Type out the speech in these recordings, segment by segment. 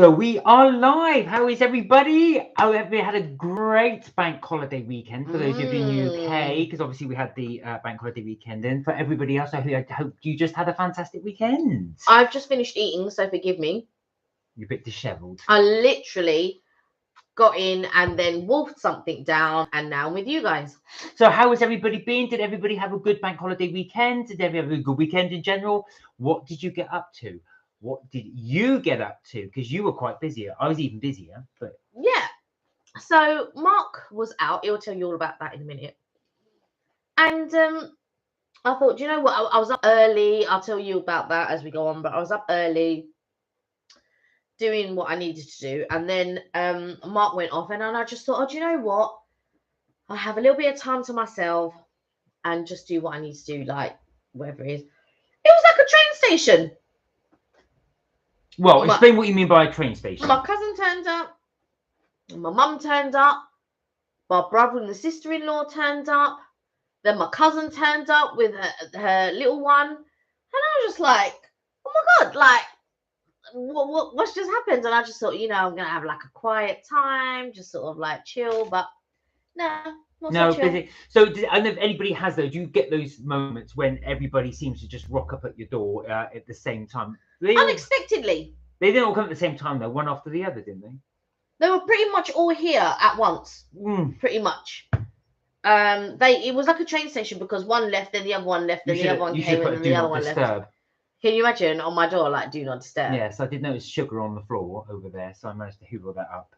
So we are live. How is everybody? Oh, we had a great bank holiday weekend for those of you in the UK, because obviously we had the bank holiday weekend. And for everybody else, I hope you just had a fantastic weekend. I've just finished eating, so forgive me. You're a bit dishevelled. I literally got in and then wolfed something down, and now I'm with you guys. So how has everybody been? Did everybody have a good bank holiday weekend? Did everybody have a good weekend in general? What did you get up to? What did you get up to? Because you were quite busy. I was even busier. But yeah. So Mark was out. He'll tell you all about that in a minute. And I thought, you know what? I was up early. I'll tell you about that as we go on. But I was up early doing what I needed to do. And then Mark went off. And then I just thought, oh, do you know what? I have a little bit of time to myself and just do what I need to do, like whatever it is. It was like a train station. Well, explain what you mean by a train station. My cousin turned up. My mum turned up. My brother and the sister-in-law turned up. Then my cousin turned up with her little one. And I was just like, oh my God, like, what's just happened? And I just thought, I'm going to have like a quiet time, just sort of like chill. But no, busy. So, I don't know if anybody has those. You get those moments when everybody seems to just rock up at your door at the same time. Unexpectedly. They didn't all come at the same time, though, one after the other, didn't they? They were pretty much all here at once. Pretty much. It was like a train station because one left, then the other one left, then the other one came, and then the other one left. Can you imagine on my door, like, do not disturb? Yes, I did notice sugar on the floor over there, so I managed to hoover that up.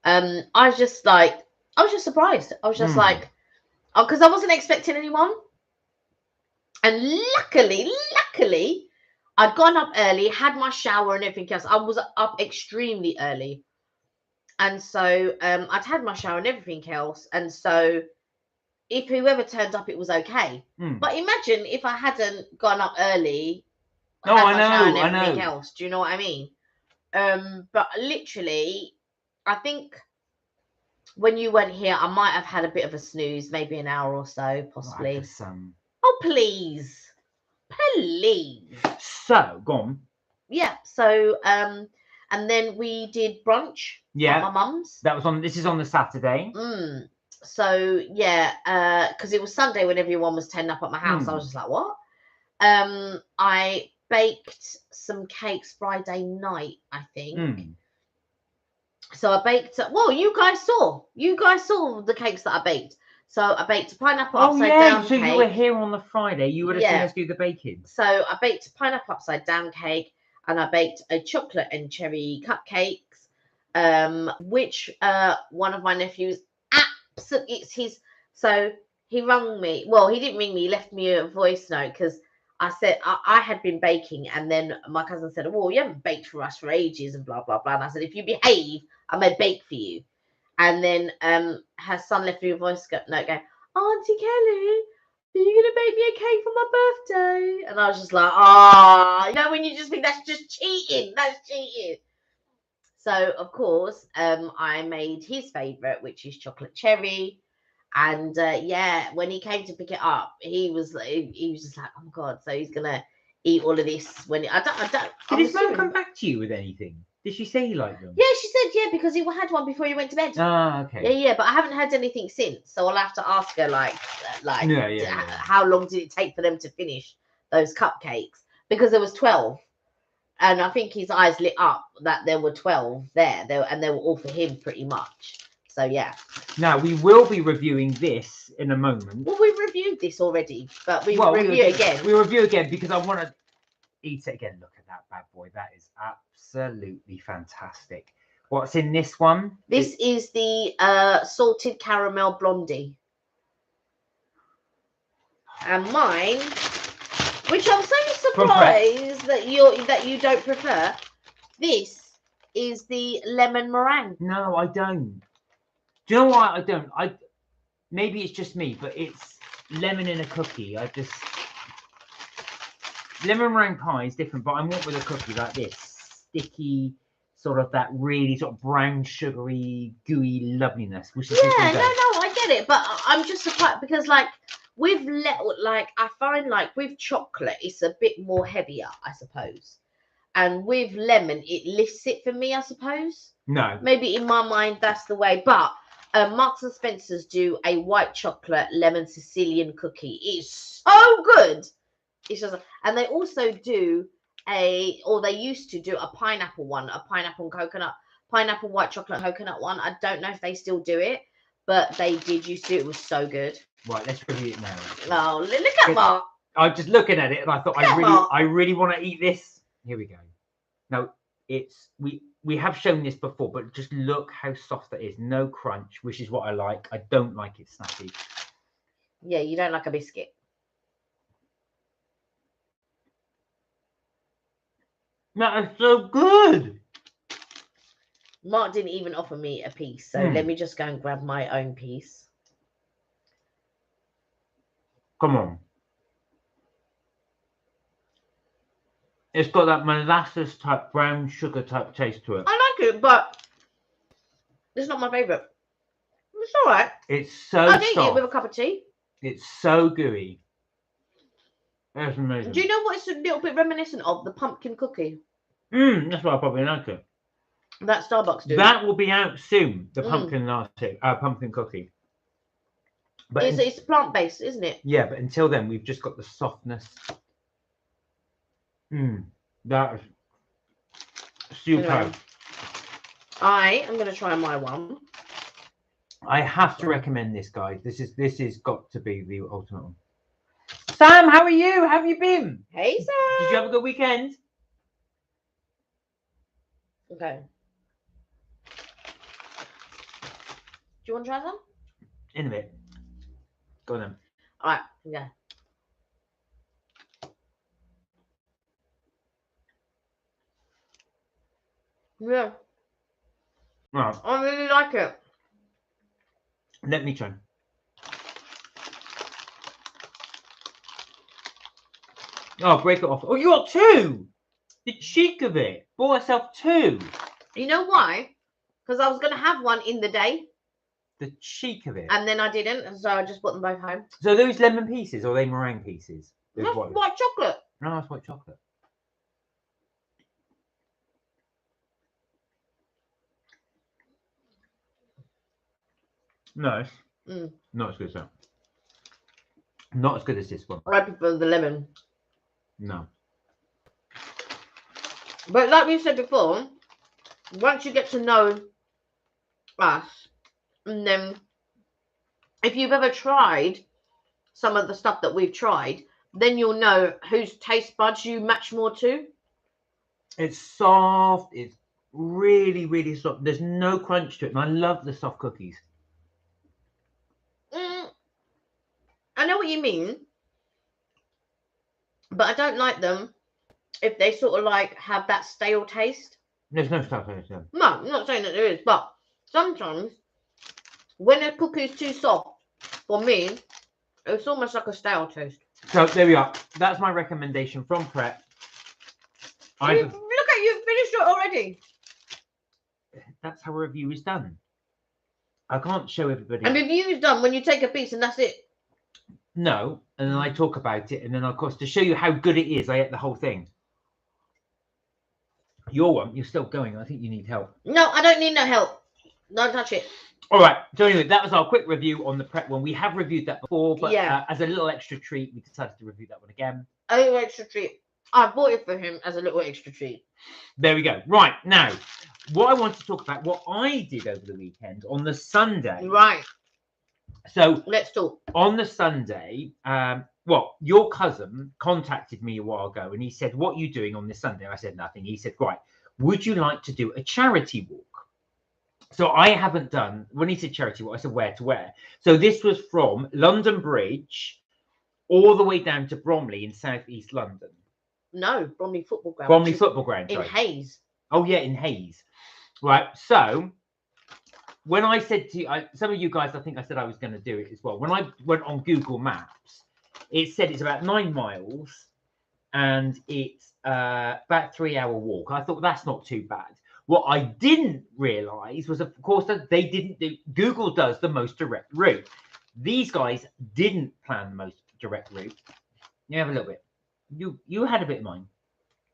I was just surprised. I was just like, because I wasn't expecting anyone. And luckily, I'd gone up early, had my shower and everything else. I was up extremely early. And so I'd had my shower and everything else. And so if whoever turned up, it was okay. But imagine if I hadn't gone up early, I know. Else. Do you know what I mean? But literally, I think when you went here, I might have had a bit of a snooze, maybe an hour or so, possibly. Oh, please. So, go on. Yeah. So, and then we did brunch. Yeah. At my mum's. This is on the Saturday. So yeah, because it was Sunday when everyone was turning up at my house. I was just like, what? I baked some cakes Friday night, I think. So I baked. Well, you guys saw the cakes that I baked. So I baked a pineapple upside down so cake. You were here on the Friday. You would have seen us do the baking. So I baked a pineapple upside down cake, and I baked a chocolate and cherry cupcakes, which one of my nephews so he rang me. Well, he didn't ring me. He left me a voice note because I said I had been baking, and then my cousin said, "Well, you haven't baked for us for ages," and blah blah blah. And I said, "If you behave, I may bake for you." And then her son left me a voice note going, "Auntie Kelly, are you gonna bake me a cake for my birthday?" And I was just like, when you just think that's just cheating. That's cheating. So of course, I made his favorite, which is chocolate cherry. And when he came to pick it up, he was just like, "Oh my God!" So he's gonna eat all of this when I don't. Did his mum come back to you with anything? Did she say he liked them? Yeah, she said because he had one before he went to bed. Ah, okay. Yeah, but I haven't heard anything since, so I'll have to ask her how long did it take for them to finish those cupcakes? Because there was 12, and I think his eyes lit up that there were 12 there, and they were all for him pretty much. So yeah. Now we will be reviewing this in a moment. Well, we reviewed this already, but we review it again. We review again because I want to eat it again. Look at that bad boy. That is absolutely fantastic. What's in this one? This is the salted caramel blondie. And mine, which I'm so surprised that you don't prefer. This is the lemon meringue. No, I don't. Do you know why I don't? Maybe it's just me, but it's lemon in a cookie. Lemon meringue pie is different, but I want with a cookie like this sticky, sort of that really sort of brown, sugary, gooey loveliness. Which is I get it, but I'm just surprised because I find with chocolate it's a bit more heavier, I suppose. and with lemon, it lifts it for me, I suppose. No. Maybe in my mind, that's the way. But Marks and Spencer's do a white chocolate lemon Sicilian cookie. It's so good. It's just, and they also do they used to do a pineapple one, a pineapple white chocolate coconut one. I don't know if they still do it, but they did used to do it. It was so good. Right, let's review it now. Oh, look at Mark. I was just looking at it and I thought I really want to eat this. Here we go. Now it's we have shown this before, but just look how soft that is. No crunch, which is what I like. I don't like it snappy. Yeah, you don't like a biscuit. That is so good. Mark didn't even offer me a piece, so let me just go and grab my own piece. Come on. It's got that molasses type, brown sugar type taste to it. I like it, but it's not my favourite. It's all right. It's so I'll soft. eat it with a cup of tea. It's so gooey. That's amazing. Do you know what it's a little bit reminiscent of? The pumpkin cookie. That's why I probably like it. That Starbucks do. That will be out soon. The pumpkin latte, pumpkin cookie. But it's plant-based, isn't it? Yeah, but until then, we've just got the softness. That is superb. Anyway, I am going to try my one. I have to recommend this, guys. This is got to be the ultimate one. Sam, how are you? How have you been? Hey, Sam. Did you have a good weekend? Okay. Do you want to try some? In a bit. Go on then. All right. Yeah. Yeah. Right. I really like it. Let me try. Oh, break it off. Oh, you got two. The cheek of it. Bought myself two. You know why? Because I was going to have one in the day. The cheek of it. And then I didn't, and so I just brought them both home. So those lemon pieces, or are they meringue pieces? That's white chocolate. No, that's white chocolate. No, not as good as that. Not as good as this one. I prefer the lemon. No. But like we said before, once you get to know us, and then if you've ever tried some of the stuff that we've tried, then you'll know whose taste buds you match more to. It's soft. It's really, really soft. There's no crunch to it. And I love the soft cookies. I know what you mean. But I don't like them if they sort of like have that stale taste. There's no stale taste. No, I'm not saying that there is. But sometimes when a cookie is too soft, for me, it's almost like a stale taste. So there we are. That's my recommendation from Pret. Look at you, finished it already. That's how a review is done. I can't show everybody. A review is done when you take a piece and that's it. No, and then I talk about it, and then of course to show you how good it is, I ate the whole thing. Your one, you're still going. I think you need help. No, I don't need no help. Don't touch it. All right. So anyway, that was our quick review on the Pret one. We have reviewed that before, but yeah. As a little extra treat, we decided to review that one again. A little extra treat. I bought it for him as a little extra treat. There we go. Right, now, what I want to talk about, what I did over the weekend on the Sunday. Right. So let's talk. On the Sunday, your cousin contacted me a while ago and he said, "What are you doing on this Sunday?" I said, "Nothing." He said, "Right, would you like to do a charity walk?" So I haven't done, when he said charity walk, I said, "Where to where?" So this was from London Bridge all the way down to Bromley in southeast London. No, Bromley Football Ground. Bromley Football Ground. In Hayes. Oh, yeah, in Hayes. Right. So when I said to you, some of you guys, I think I said I was going to do it as well. When I went on Google Maps, it said it's about 9 miles and it's about 3-hour walk. I thought that's not too bad. What I didn't realize was, of course, that they didn't do, Google does the most direct route. These guys didn't plan the most direct route. You have a little bit. You had a bit of mine.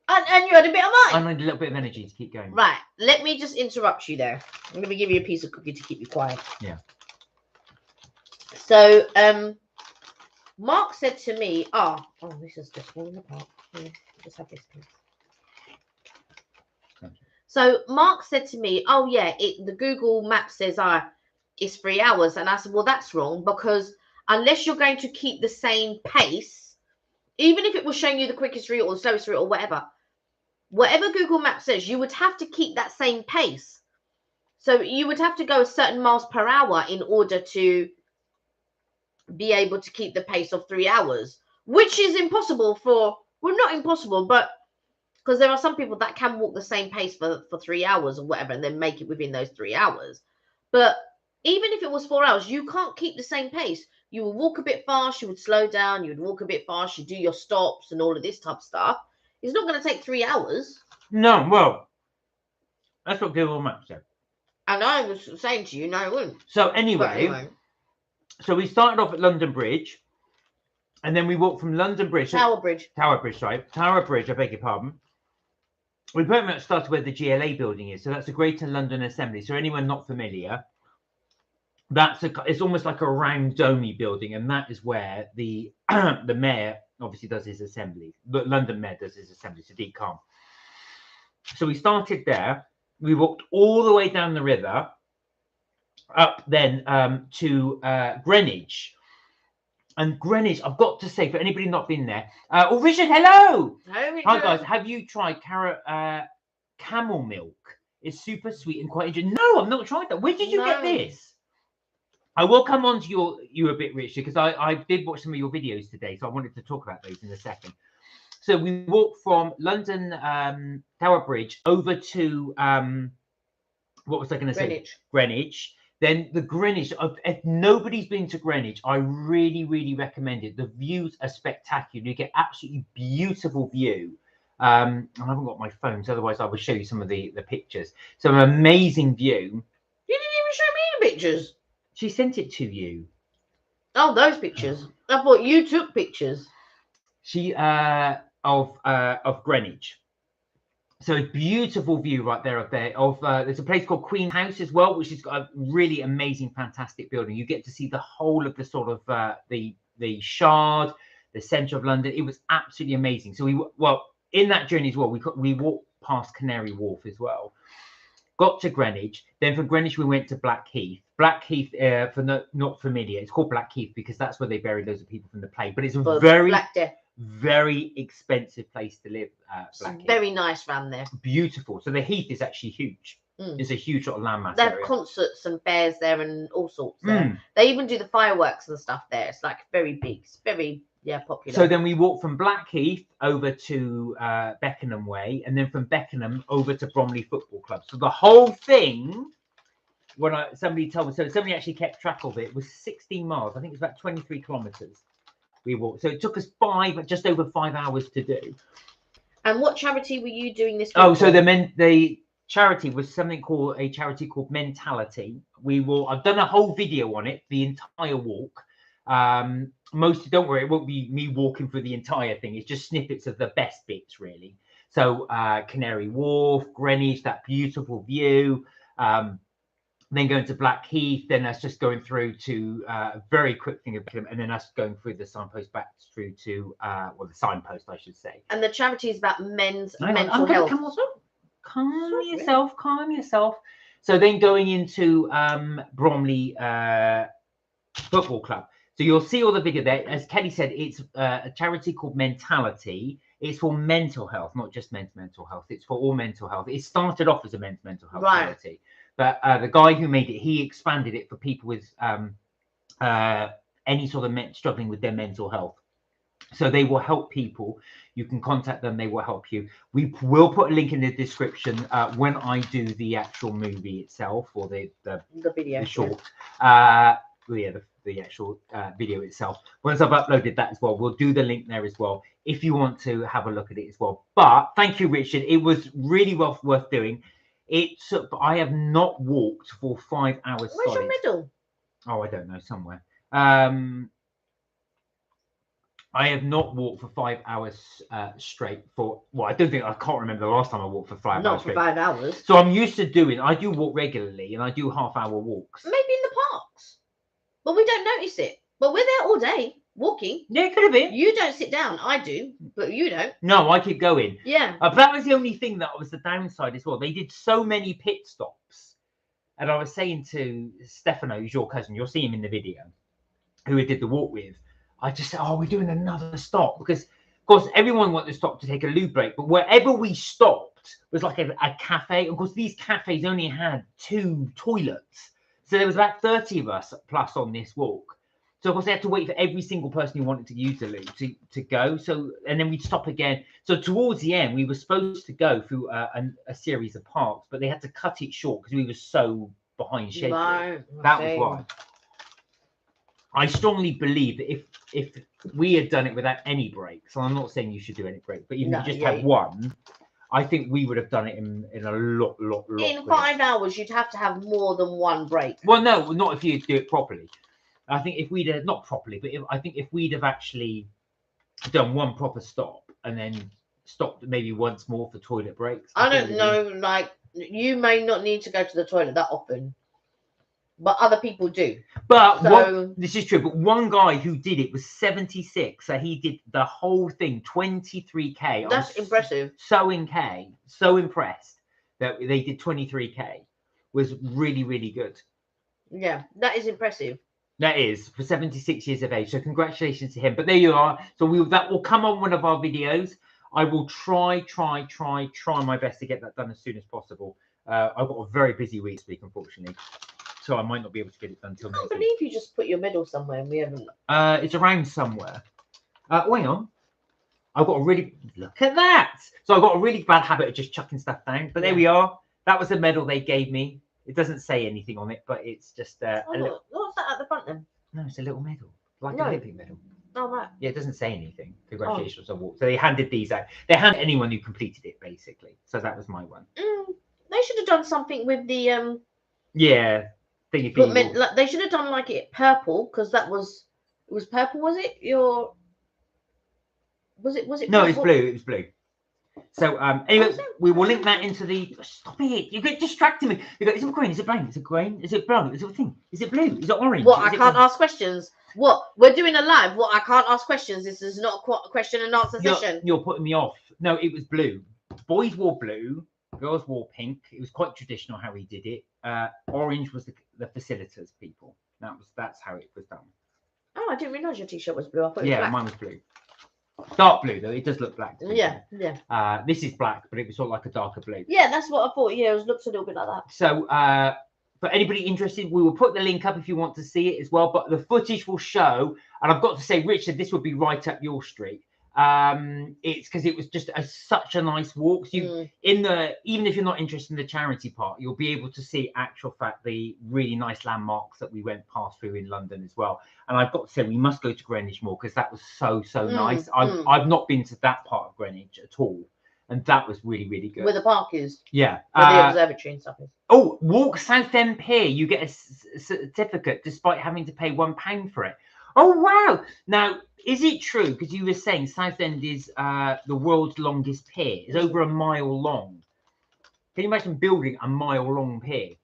And you had a bit of mine. I need a little bit of energy to keep going. Right. Let me just interrupt you there. I'm going to give you a piece of cookie to keep you quiet. Yeah. So, Mark said to me, oh, this is just falling apart. Yeah, just have this piece. So Mark said to me, oh yeah, the Google map says it's 3 hours. And I said, well, that's wrong, because unless you're going to keep the same pace, even if it was showing you the quickest route or the slowest route or whatever Google Maps says, you would have to keep that same pace. So you would have to go a certain miles per hour in order to be able to keep the pace of 3 hours, which is impossible well, not impossible, but because there are some people that can walk the same pace for 3 hours or whatever and then make it within those 3 hours. But even if it was 4 hours, you can't keep the same pace. You would walk a bit fast, you would slow down, you would walk a bit fast, you do your stops and all of this type of stuff. It's not going to take 3 hours. No, well, that's what Google Maps said. And I was saying to you, no, it wouldn't. So anyway, so we started off at London Bridge, and then we walked from London Bridge. Tower Bridge, I beg your pardon. We pretty much started where the GLA building is. So that's the Greater London Assembly. So anyone not familiar, it's almost like a round domey building, and that is where the the mayor obviously does his assembly. The London mayor does his assembly, Sadiq Khan. So we started there. We walked all the way down the river, up then to Greenwich. And Greenwich, I've got to say, for anybody not been there, Richard, hello. Hi guys, have you tried camel milk? It's super sweet and quite interesting. No, I've not tried that. Where did you get this? I will come on to you a bit, Richard, because I did watch some of your videos today, so I wanted to talk about those in a second. So we walked from London Tower Bridge over to what was I going to say? Greenwich. Then the Greenwich, if nobody's been to Greenwich, I really, really recommend it. The views are spectacular. You get absolutely beautiful view. I haven't got my phone, so otherwise I will show you some of the pictures. So an amazing view. You didn't even show me the pictures. She sent it to you. Oh, those pictures. I thought you took pictures. She of Greenwich. So a beautiful view right there of there's a place called Queen House as well, which has got a really amazing, fantastic building. You get to see the whole of the sort of the Shard, the centre of London. It was absolutely amazing. So in that journey as well, we walked past Canary Wharf as well. Got to Greenwich. Then from Greenwich we went to Blackheath. Blackheath, for not familiar, it's called Blackheath because that's where they buried loads of people from the plague. But it's a very expensive place to live. Very nice round there. Beautiful. So the heath is actually huge. It's a huge sort of landmass. They have concerts and fairs there and all sorts there. They even do the fireworks and stuff there. It's like very big. It's very popular. So then we walked from Blackheath over to Beckenham Way, and then from Beckenham over to Bromley Football Club. So the whole thing, somebody told me, so somebody actually kept track of it, was 16 miles. I think it's about 23 kilometres. We walked. So it took us just over 5 hours to do. And what charity were you doing this? Oh, so the charity was a charity called Mentality. I've done a whole video on it, the entire walk. Don't worry, it won't be me walking through the entire thing. It's just snippets of the best bits, really. So Canary Wharf, Greenwich, that beautiful view. Then going to Blackheath, then us just going through to a very quick thing of Beckenham, and then us going through the signpost back through to the signpost, I should say. And the charity is about men's mental health. Calm yourself. So then going into Bromley Football Club. So you'll see all the video there. As Kelly said, it's a charity called Mentality. It's for mental health, not just men's mental health. It's for all mental health. It started off as a men's mental health charity. But the guy who made it, he expanded it for people with any sort of struggling with their mental health. So they will help people. You can contact them. They will help you. We will put a link in the description when I do the actual movie itself or the video, the short. The actual video itself. Once I've uploaded that as well, we'll do the link there as well if you want to have a look at it as well. But thank you, Richard. It was really worth doing. I have not walked for 5 hours. Where's your medal? Oh, I don't know, somewhere. I have not walked for 5 hours straight for. Well, I can't remember the last time I walked for 5 hours Not for straight. 5 hours. So I'm used to doing. I do walk regularly, and I do half-hour walks. Maybe in the parks, but we don't notice it. But we're there all day walking. Yeah, it could have been. You don't sit down. I do, but you don't. No, I keep going. Yeah. But that was the only thing that was the downside as well. They did so many pit stops, and I was saying to Stefano, who's your cousin, you'll see him in the video, who I did the walk with. I just said, "Oh, we're doing another stop," because, of course, everyone wanted to stop to take a loo break. But wherever we stopped was like a cafe. Of course, these cafes only had 2 toilets, so there was about 30 of us plus on this walk. So of course, they had to wait for every single person who wanted to use the loo to go. So, and then we'd stop again. So towards the end, we were supposed to go through a series of parks, but they had to cut it short because we were so behind schedule. Right, That was why. I strongly believe that if we had done it without any breaks, and I'm not saying you should do any breaks, but even if you just had one, I think we would have done it in a lot. In 5 hours, you'd have to have more than one break. Well, no, not if you do it properly. I think if we'd have, not properly, but I think if we'd have actually done one proper stop and then stopped maybe once more for toilet breaks. I don't know, like, you may not need to go to the toilet that often, but other people do. But So, this is true. But one guy who did it was 76, so he did the whole thing 23k. that's impressive. So impressed that they did 23k. Was really good. Yeah, that is impressive. That is for 76 years of age. So congratulations to him. But there you are. So that will come on one of our videos. I will try my best to get that done as soon as possible. I've got a very busy week this week, unfortunately. So I might not be able to get it done until next week. I can't believe you just put your medal somewhere and we haven't. It's around somewhere. Hang on. I've got a really look at that. So I've got a really bad habit of just chucking stuff down. But there we are. That was the medal they gave me. It doesn't say anything on it, but it's just what's that at the front then? No, it's a little medal, like an Olympic medal. Oh right. Yeah, it doesn't say anything. Congratulations on walk. So they handed these out. They handed anyone who completed it, basically. So that was my one. They should have done something with the Yeah. Like, they should have done like it purple, because it was purple, was it? Was it No, purple? it's blue. It was blue. So anyway, we will link that into the. Stop it! You get distracting me. You go. Is it green? Is it blank? Is it green? Is it brown? Is it a thing? Is it blue? Is it orange? What? I can't ask questions. What? We're doing a live. What? I can't ask questions. This is not a question and answer session. You're putting me off. No, it was blue. Boys wore blue. Girls wore pink. It was quite traditional how he did it. Orange was the facilitators people. That's how it was done. Oh, I didn't realise your t-shirt was blue. I thought it was black. Mine was blue. Dark blue though. It does look black. Yeah. This is black, but it was sort of like a darker blue. Yeah, that's what I thought. Yeah, it looks a little bit like that. So, for anybody interested, we will put the link up if you want to see it as well. But the footage will show, and I've got to say, Richard, this would be right up your street. It's because it was just such a nice walk. So even if you're not interested in the charity part, you'll be able to see actual fact the really nice landmarks that we went past through in London as well. And I've got to say, we must go to Greenwich more, because that was so nice. I've not been to that part of Greenwich at all, and that was really good. Where the park is. Yeah. Where the observatory and stuff is. Oh, walk Southend Pier. You get a certificate despite having to pay £1 for it. Oh wow! Now, is it true? Because you were saying Southend is the world's longest pier. It's over 1 mile long. Can you imagine building a 1 mile long pier?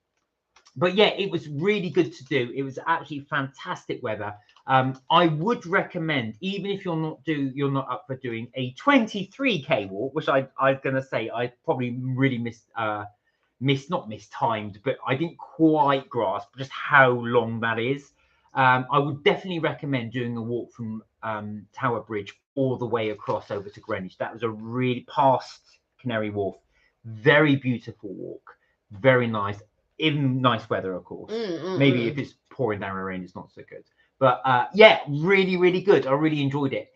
But yeah, it was really good to do. It was actually fantastic weather. I would recommend, even if you're not up for doing a 23k walk, which I was gonna say I probably really not mistimed, but I didn't quite grasp just how long that is. I would definitely recommend doing a walk from Tower Bridge all the way across over to Greenwich. That was a really past Canary Wharf. Very beautiful walk. Very nice. In nice weather, of course. Maybe if it's pouring down rain, it's not so good. But yeah, really good. I really enjoyed it.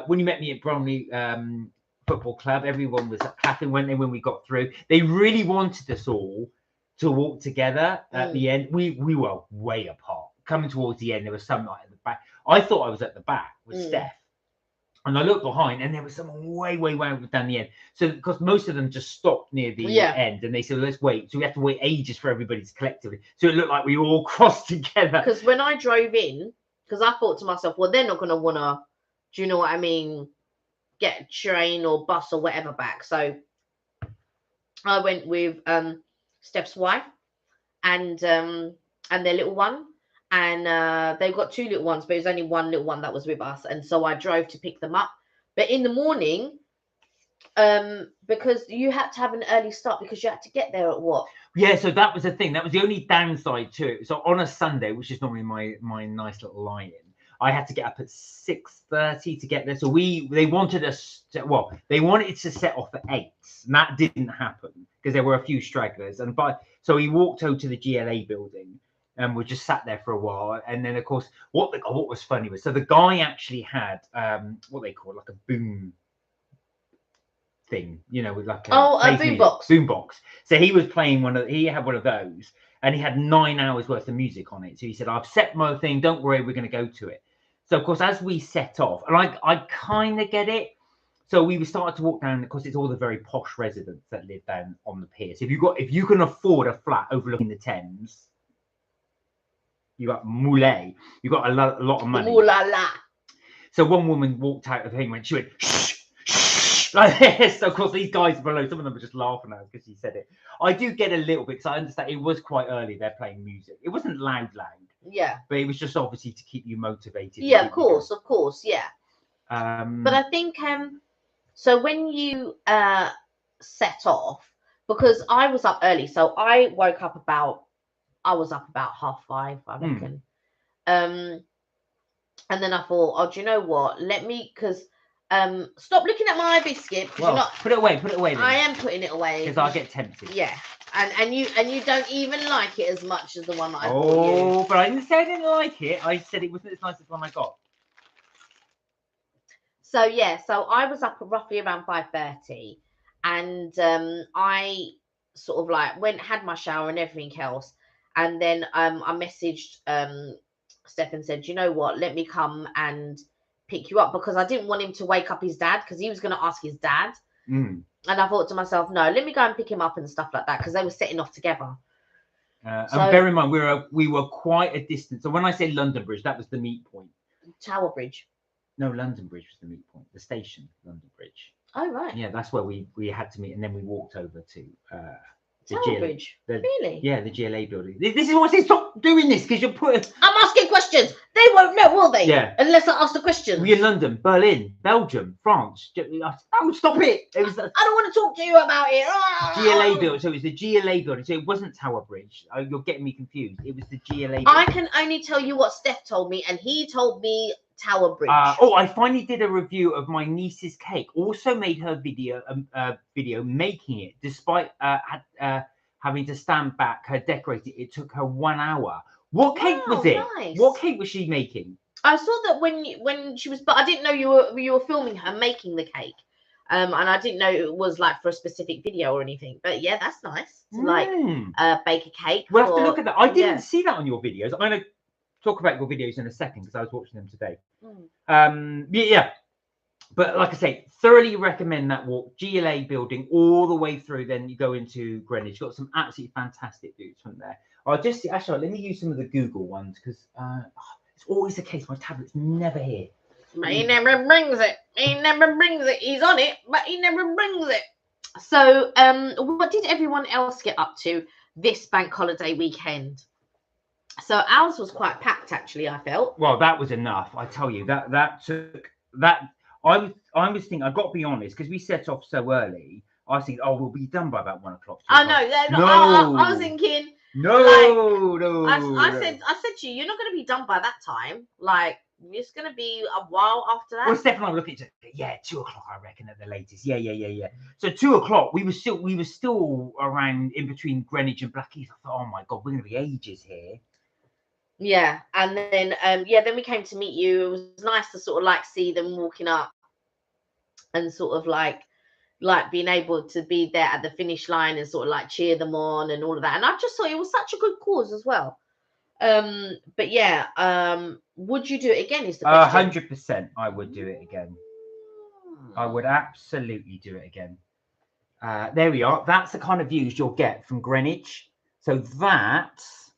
When you met me at Bromley Football Club, everyone was clapping when we got through. They really wanted us all to walk together at the end. We were way apart. Coming towards the end, there was some like at the back. I thought I was at the back with Steph, and I looked behind, and there was someone way down the end. So because most of them just stopped near the end, and they said, "Let's wait." So we have to wait ages for everybody to collectively. So it looked like we all crossed together. Because when I drove in, because I thought to myself, well, they're not going to want to Do you know what I mean? Get a train or bus or whatever back. So I went with Steph's wife and their little one. And they've got 2 little ones, but it was only 1 little one that was with us. And so I drove to pick them up. But in the morning, because you had to have an early start because you had to get there at what? Yeah, so that was the thing. That was the only downside to it. So on a Sunday, which is normally my nice little lie-in, I had to get up at 6:30 to get there. So they wanted us to, well, they wanted to set off at 8, and that didn't happen because there were a few stragglers. So we walked over to the GLA building and we just sat there for a while. And then of course, what was funny was, so the guy actually had what they call like a boom thing, you know, with like a boombox. So he was playing he had one of those, and he had 9 hours worth of music on it. So he said, I've set my thing, don't worry, we're going to go to it. So of course, as we set off, and I kind of get it. So we started to walk down, because it's all the very posh residents that live down on the pier. So if you can afford a flat overlooking the Thames, you got moulet, you got a lot of money. Ooh la la. So one woman walked out of the thing, she went shh, shh, like this. So of course these guys below, some of them were just laughing at us because she said it. I do get a little bit, because I understand it was quite early. They're playing music. It wasn't loud, yeah, but it was just obviously to keep you motivated. Yeah, of course, yeah. But I think so when you set off, because I was up early, so I woke up about 5:30, I reckon. And then I thought, oh, do you know what? Because stop looking at my biscuit. Well, you're not, put it away. Then. I am putting it away because I get tempted. Yeah, and you don't even like it as much as the one that I bought you. Oh, but I didn't say I didn't like it. I said it wasn't as nice as the one I got. So yeah, so I was up roughly around 5:30, and I sort of like had my shower and everything else, and then I messaged Steph and said, you know what, let me come and pick you up, because I didn't want him to wake up his dad, because he was going to ask his dad. And I thought to myself, no, let me go and pick him up and stuff like that, because they were setting off together. And bear in mind, we were quite a distance. So when I say London Bridge, that was the meet point. Tower Bridge. No, London Bridge was the meet point. The station, London Bridge. Oh right. Yeah, that's where we had to meet, and then we walked over to the Tower Bridge. Really? Yeah, the GLA building. This is what I say. Stop doing this, because you're putting. I'm asking questions. They won't know, will they? Yeah. Unless I ask the questions. We're in London, Berlin, Belgium, France. Oh, stop it! It was. I don't want to talk to you about it. GLA building. So it was the GLA building. So it wasn't Tower Bridge. You're getting me confused. It was the GLA building. I can only tell you what Steph told me, and he told me Tower Bridge. I finally did a review of my niece's cake. Also made her video making it, despite having to stand back. Her decorating. It took her 1 hour. What cake was it? Nice. What cake was she making? I saw that when she was, but I didn't know you were filming her making the cake. And I didn't know it was like for a specific video or anything. But yeah, that's nice to like bake a cake. We'll have to look at that. I didn't see that on your videos. I'm going to talk about your videos in a second, because I was watching them today. Yeah. But like I say, thoroughly recommend that walk. GLA building all the way through. Then you go into Greenwich. You've got some absolutely fantastic views from there. I'll just see. Actually, let me use some of the Google ones, because it's always the case. My tablet's never here. But he never brings it. He's on it, but he never brings it. So, what did everyone else get up to this bank holiday weekend? So ours was quite packed, actually. I felt. Well, that was enough. I tell you, that took that. I was thinking. I've got to be honest, because we set off so early. I was thinking, we'll be done by about 1 o'clock. I know. No. I was thinking. No. I said to you, you're not going to be done by that time. Like, it's going to be a while after that. Well, Steph and I were looking at it. Yeah, 2 o'clock, I reckon, at the latest. Yeah. So 2 o'clock, we were still around in between Greenwich and Blackheath. I thought, oh my God, we're going to be ages here. Yeah, and then then we came to meet you. It was nice to sort of like see them walking up, and sort of like being able to be there at the finish line and sort of like cheer them on and all of that. And I just thought it was such a good cause as well. But yeah, would you do it again? Is the question. 100%, I would do it again. I would absolutely do it again. There we are. That's the kind of views you'll get from Greenwich. So that's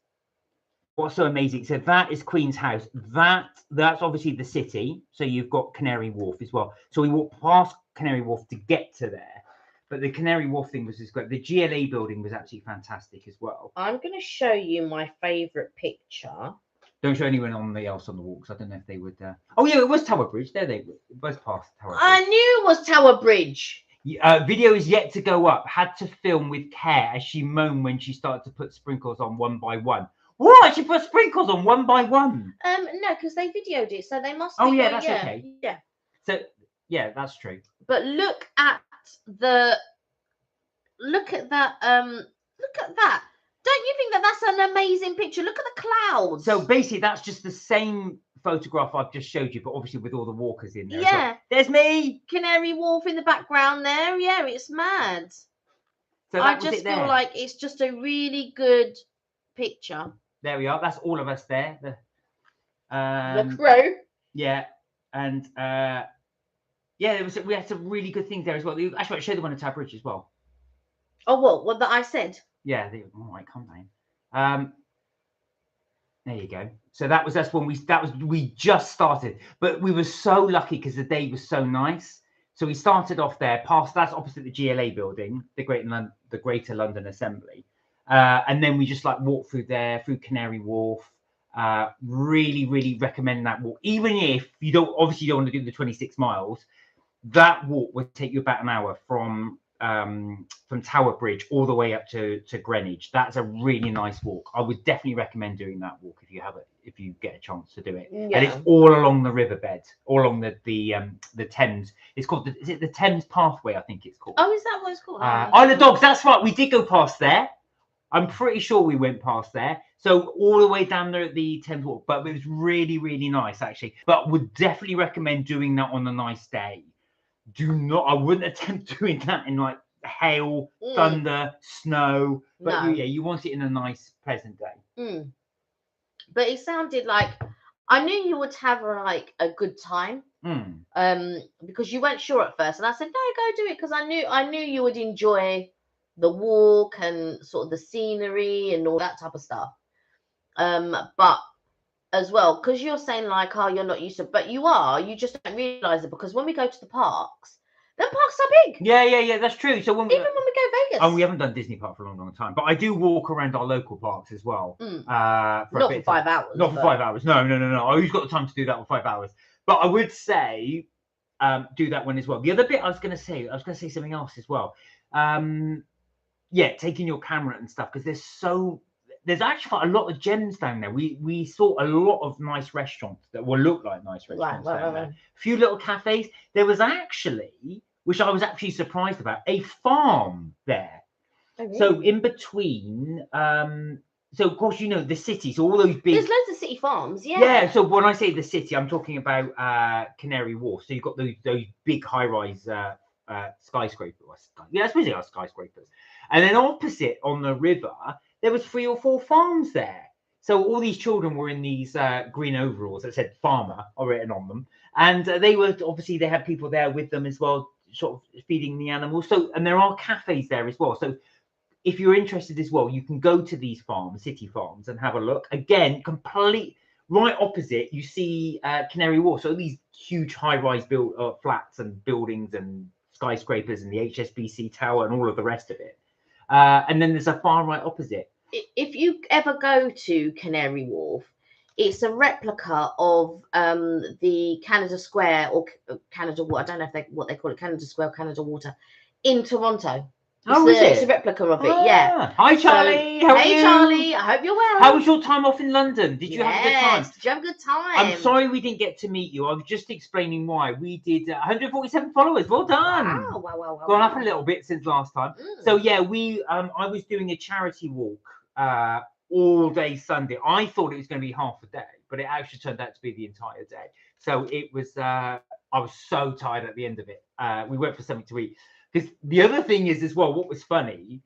what's so amazing? So that is Queen's House. That's obviously the city. So you've got Canary Wharf as well. So we walked past Canary Wharf to get to there. But the Canary Wharf thing was just great. The GLA building was absolutely fantastic as well. I'm going to show you my favourite picture. Don't show anyone else on the walks. I don't know if they would. Oh yeah, it was Tower Bridge. There they were. It was past Tower Bridge. I knew it was Tower Bridge. Video is yet to go up. Had to film with care as she moaned when she started to put sprinkles on one by one. What? She put sprinkles on one by one? No, because they videoed it, so they must. Oh yeah, that's okay. Yeah. So yeah, that's true. But look at that. Look at that. Don't you think that that's an amazing picture? Look at the clouds. So basically, that's just the same photograph I've just showed you, but obviously with all the walkers in there. Yeah. Well. There's me. Canary Wharf in the background there. Yeah, it's mad. So I just feel like it's just a really good picture. There we are. That's all of us there. The crew. Yeah, and yeah, we had some really good things there as well. Actually, I showed the one at Tower Bridge as well. Oh, what that I said? Yeah, all right, calm down. There you go. So that's when we just started, but we were so lucky because the day was so nice. So we started off there, that's opposite the GLA building, the Greater London Assembly, and then we just like walked through there, through Canary Wharf. Really, really recommend that walk. Even if you don't want to do the 26 miles, that walk would take you about an hour from Tower Bridge all the way up to Greenwich. That's a really nice walk. I would definitely recommend doing that walk if you get a chance to do it. Yeah. And it's all along the riverbed, all along the Thames. It's called is it the Thames Pathway? I think it's called. Oh, is that what it's called? Isle of Dogs. That's right. We did go past there. I'm pretty sure we went past there. So all the way down there at the Thames Walk, but it was really, really nice actually. But would definitely recommend doing that on a nice day. I wouldn't attempt doing that in like hail, thunder, snow. But no. You want it in a nice, pleasant day. But it sounded like I knew you would have like a good time. Because you weren't sure at first, and I said no, go do it because I knew you would enjoy the walk and sort of the scenery and all that type of stuff. But as well, because you're saying like, oh, you're not used to, but you just don't realize it because when we go to the parks are big. Yeah, that's true. So even when we go Vegas, and we haven't done Disney Park for a long time, but I do walk around our local parks as well. Not for 5 hours. Not for 5 hours. No. I always got the time to do that for 5 hours. But I would say do that one as well. The other bit I was going to say something else as well. Taking your camera and stuff because there's actually quite a lot of gems down there. We saw a lot of nice restaurants that will look like nice restaurants down there. A few little cafes. There was actually, which I was actually surprised about, a farm there. Oh, really? So in between, so of course the city. So all those big. There's loads of city farms. Yeah. Yeah. So when I say the city, I'm talking about Canary Wharf. So you've got those big high-rise skyscrapers. Yeah, I suppose they are skyscrapers. And then opposite on the river, there was 3 or 4 farms there. So all these children were in these green overalls that said farmer written on them. And they had people there with them as well, sort of feeding the animals. So, and there are cafes there as well. So if you're interested as well, you can go to these city farms and have a look. Again, right opposite, you see Canary Wharf. So these huge high-rise flats and buildings and skyscrapers and the HSBC Tower and all of the rest of it. And then there's a farm right opposite. If you ever go to Canary Wharf, it's a replica of the Canada Square or Canada Water. I don't know what they call it, Canada Square or Canada Water in Toronto. It's a replica of it, yeah. Hi, Charlie. How are you? Hey, Charlie. I hope you're well. How was your time off in London? Did you have a good time? Did you have a good time? I'm sorry we didn't get to meet you. I was just explaining why. We did 147 followers. Well done. Wow. Gone up a little bit since last time. So yeah, I was doing a charity walk all day Sunday. I thought it was going to be half a day, but it actually turned out to be the entire day. So it was. I was so tired at the end of it. We went for something to eat. Because the other thing is as well, what was funny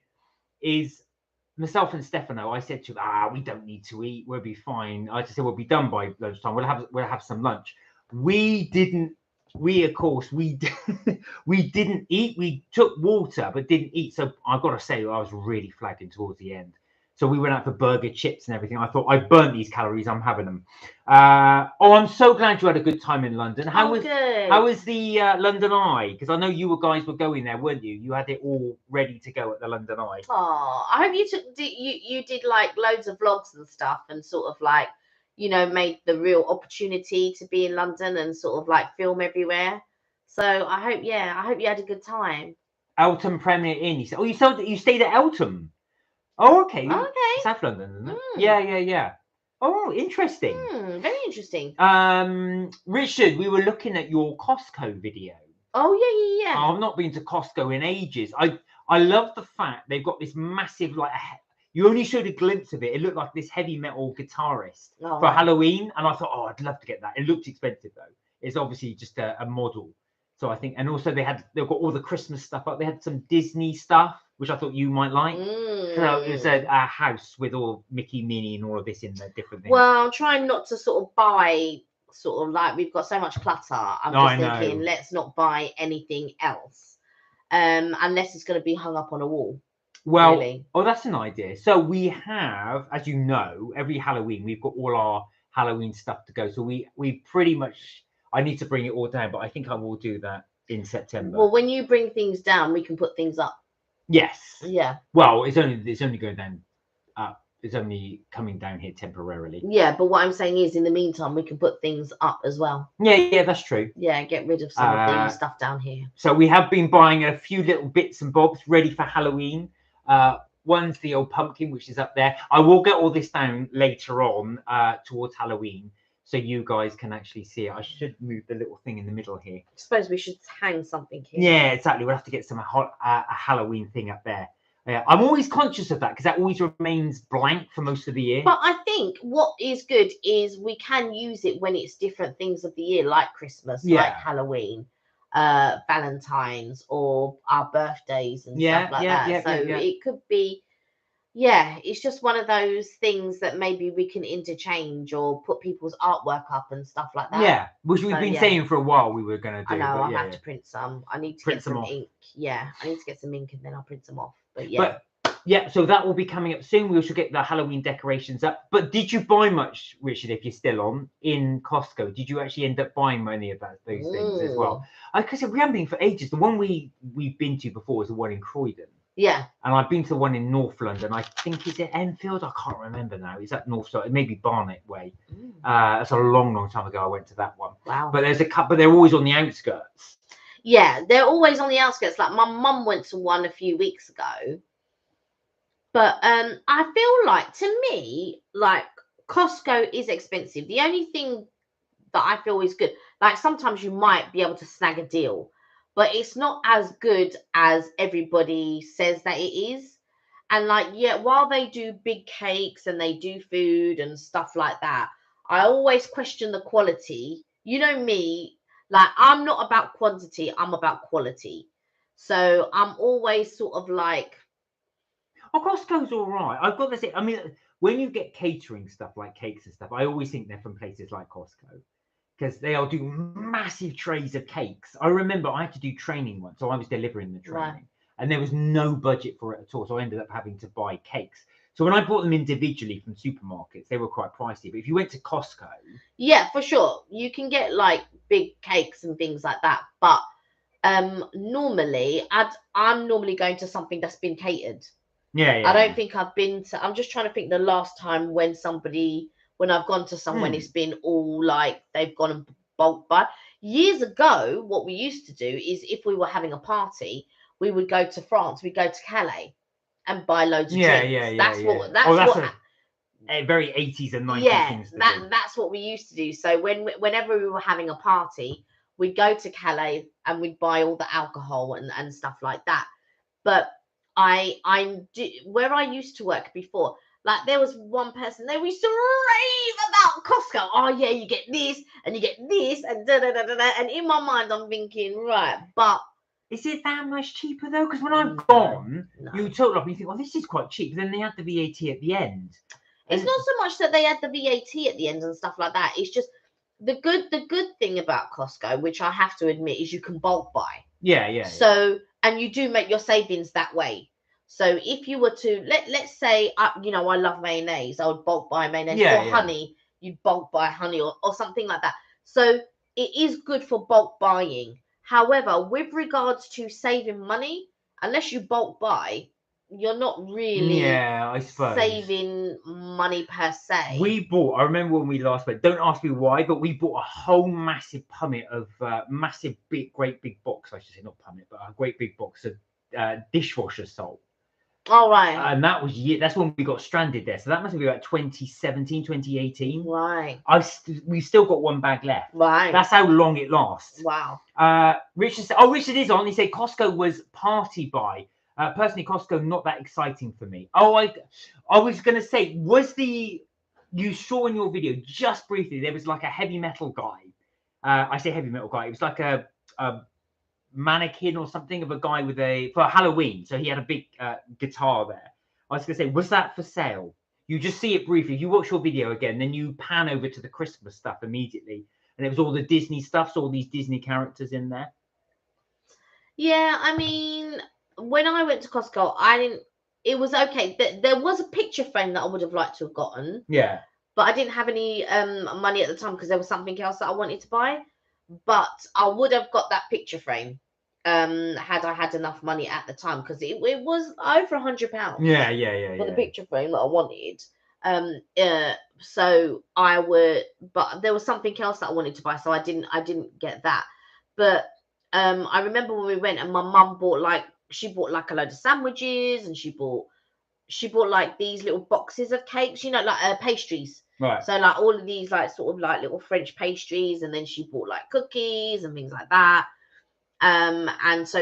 is myself and Stefano, I said to them, we don't need to eat. We'll be fine. I just said, we'll be done by lunchtime. We'll have some lunch. We didn't eat. We took water, but didn't eat. So I've got to say, I was really flagging towards the end. So we went out for burger, chips, and everything. I thought I burnt these calories. I'm having them. I'm so glad you had a good time in London. How was the London Eye? Because I know you guys were going there, weren't you? You had it all ready to go at the London Eye. Oh, I hope you did like loads of vlogs and stuff, and sort of like, you know, made the real opportunity to be in London and sort of like film everywhere. So I hope you had a good time. Eltham Premier Inn. You said, oh, you stayed at Eltham. Oh, okay. Okay. South London, isn't it? Yeah. Oh, interesting. Very interesting. Richard, we were looking at your Costco video. Oh yeah. I've not been to Costco in ages. I love the fact they've got this massive, like, you only showed a glimpse of it. It looked like this heavy metal guitarist for Halloween, and I thought, oh, I'd love to get that. It looked expensive though. It's obviously just a model. So I think, and also they've got all the Christmas stuff up. They had some Disney stuff, which I thought you might like. So it was a house with all Mickey, Minnie, and all of this in there, different things. Well, I'm trying not to sort of buy, sort of like, we've got so much clutter. I'm just thinking, let's not buy anything else, unless it's going to be hung up on a wall. Well, really. Oh, that's an idea. So we have, as you know, every Halloween we've got all our Halloween stuff to go. So we pretty much. I need to bring it all down, but I think I will do that in September. Well, when you bring things down, we can put things up. Yes. Yeah. Well, it's only going down up. It's only coming down here temporarily. Yeah, but what I'm saying is, in the meantime, we can put things up as well. Yeah, that's true. Yeah, get rid of some of the stuff down here. So we have been buying a few little bits and bobs ready for Halloween. One's the old pumpkin, which is up there. I will get all this down later on towards Halloween, so you guys can actually see it. I should move the little thing in the middle here. I suppose we should hang something here. Yeah, exactly. We'll have to get some a Halloween thing up there. I'm always conscious of that because that always remains blank for most of the year. But I think what is good is we can use it when it's different things of the year, like Christmas, like Halloween, Valentine's, or our birthdays and stuff like that. So it could be. Yeah, it's just one of those things that maybe we can interchange or put people's artwork up and stuff like that. Yeah, which we've been saying for a while we were going to do. I know, I'll have to print some. I need to get some ink. Yeah, I need to get some ink and then I'll print some off. But yeah. So that will be coming up soon. We should get the Halloween decorations up. But did you buy much, Richard, if you're still on, in Costco? Did you actually end up buying many of those things as well? Because we haven't been for ages. The one we've been to before was the one in Croydon. Yeah. And I've been to the one in North London. I think, is it Enfield? I can't remember now. Is that North side? Maybe Barnet way. That's a long time ago I went to that one. Wow. But there's a couple, they're always on the outskirts. Yeah, they're always on the outskirts. Like my mum went to one a few weeks ago. But I feel like, to me, like, Costco is expensive. The only thing that I feel is good, like, sometimes you might be able to snag a deal, but it's not as good as everybody says that it is. And like, yeah, while they do big cakes and they do food and stuff like that, I always question the quality. You know me, like, I'm not about quantity, I'm about quality. So I'm always sort of like, oh, Costco's all right. I've got to say, I mean, when you get catering stuff like cakes and stuff, I always think they're from places like Costco, because they'll do massive trays of cakes. I remember I had to do training once, so I was delivering the training, and there was no budget for it at all. So I ended up having to buy cakes. So when I bought them individually from supermarkets, they were quite pricey. But if you went to Costco, yeah, for sure, you can get like big cakes and things like that. But normally, I'm normally going to something that's been catered. Yeah. I don't think I've been to. I'm just trying to think the last time when I've gone to someone, it's been all like they've gone and bulk buy. Years ago, what we used to do is if we were having a party, we would go to France. We'd go to Calais and buy loads of drinks. That's a very 80s and 90s things to do. That's what we used to do. So whenever we were having a party, we'd go to Calais and we'd buy all the alcohol and stuff like that. But where I used to work before, like, there was one person, they used to rave about Costco. Oh yeah, you get this and you get this and da da da da. And in my mind, I'm thinking, right, but is it that much cheaper though? Because when I've gone, you talk like, you think, well, this is quite cheap. But then they had the VAT at the end. It's not so much that they had the VAT at the end and stuff like that. It's just the good thing about Costco, which I have to admit, is you can bulk buy. Yeah. So, and you do make your savings that way. So if you were to let's say, you know, I love mayonnaise, I would bulk buy mayonnaise, Yeah, or yeah. honey, you'd bulk buy honey, or something like that. So it is good for bulk buying. However, with regards to saving money, unless you bulk buy, you're not really Yeah, I suppose. saving money per se. We bought, I remember when we last went, don't ask me why, but we bought a whole massive pummit of, great big box, I should say, not pummit, but a great big box of dishwasher salt. All right. And that's when we got stranded there. So that must be about 2017, 2018. Right. We've still got one bag left. Right. That's how long it lasts. Wow. Richard said, Richard is on. He said Costco was party buy. Personally, Costco not that exciting for me. I was gonna say, you saw in your video just briefly there was like a heavy metal guy. I say heavy metal guy. It was like a mannequin or something of a guy for Halloween. So he had a big guitar there. I was gonna say, was that for sale? You just see it briefly. You watch your video again, then you pan over to the Christmas stuff immediately, and it was all the Disney stuff, so all these Disney characters in there. Yeah, I mean, when I went to Costco, it was okay. There was a picture frame that I would have liked to have gotten. Yeah. But I didn't have any money at the time because there was something else that I wanted to buy. But I would have got that picture frame had I had enough money at the time, because it was over £100. Yeah. For the picture frame that I wanted. But there was something else that I wanted to buy, so I didn't get that. But I remember when we went and my mum bought like a load of sandwiches, and she bought like these little boxes of cakes, you know, like pastries. Right. So like all of these like sort of like little French pastries, and then she bought like cookies and things like that. And so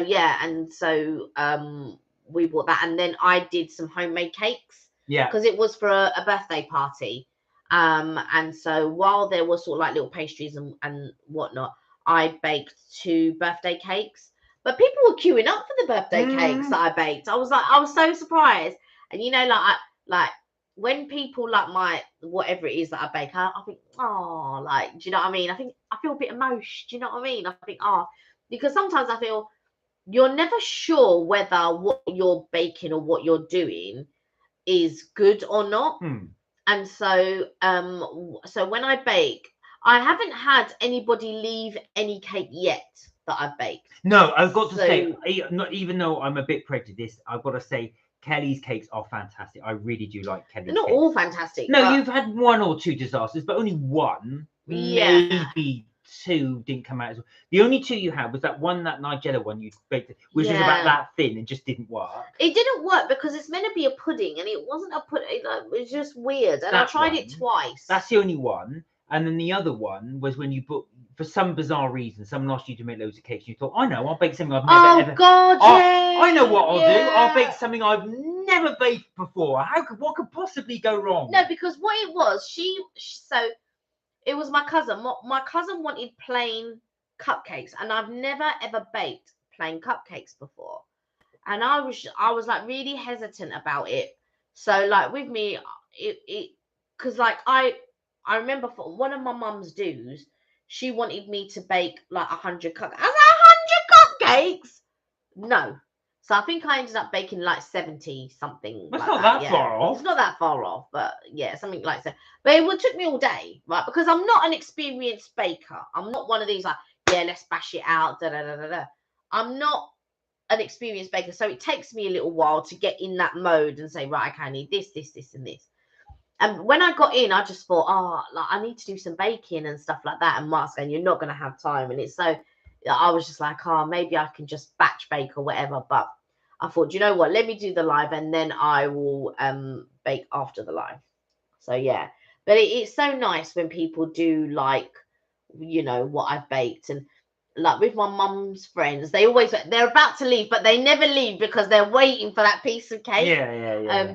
we bought that, and then I did some homemade cakes. Yeah. Because it was for a birthday party. And so while there was sort of like little pastries and whatnot, I baked 2 birthday cakes. But people were queuing up for the birthday cakes that I baked. I was so surprised. And you know, like when people like my whatever it is that I bake, I think, oh, like, do you know what I mean? I feel a bit emotional. Do you know what I mean? I think, because sometimes I feel you're never sure whether what you're baking or what you're doing is good or not. And so so when I bake, I haven't had anybody leave any cake yet that I've baked. No, I've got to say, not even though I'm a bit prejudiced, I've got to say Kelly's cakes are fantastic. I really do like Kelly's They're not cakes. all fantastic. No, you've had 1 or 2 disasters, but only 1, maybe 2 didn't come out as well. The only 2 you had was that one, that Nigella one you baked, which was about that thin and just didn't work. It didn't work because it's meant to be a pudding, and it wasn't a pudding. It was just weird, and I tried it twice. That's the only one. And then the other one was when you put, for some bizarre reason, someone asked you to make loads of cakes. You thought, I know, I'll bake something I've never ever. God, I know what I'll do. I'll bake something I've never baked before. What could possibly go wrong? No, because what it was, so it was my cousin. My cousin wanted plain cupcakes, and I've never ever baked plain cupcakes before, and I was like really hesitant about it. So like with me, it because like I remember for one of my mum's dues, she wanted me to bake like 100 cupcakes. I was like, 100 cupcakes? No. So I think I ended up baking like 70 something. That's like not that far off. It's not that far off, but yeah, something like that. But it took me all day, right? Because I'm not an experienced baker. I'm not one of these like, yeah, let's bash it out. I'm not an experienced baker, so it takes me a little while to get in that mode and say, right, okay, I need this, and this. And when I got in, I just thought, like I need to do some baking and stuff like that. And Mark's going, you're not going to have time. And it's so, I was just like, maybe I can just batch bake or whatever. But I thought, do you know what? Let me do the live, and then I will bake after the live. So yeah, but it's so nice when people do like, you know, what I've baked. And like with my mum's friends, they're about to leave, but they never leave because they're waiting for that piece of cake.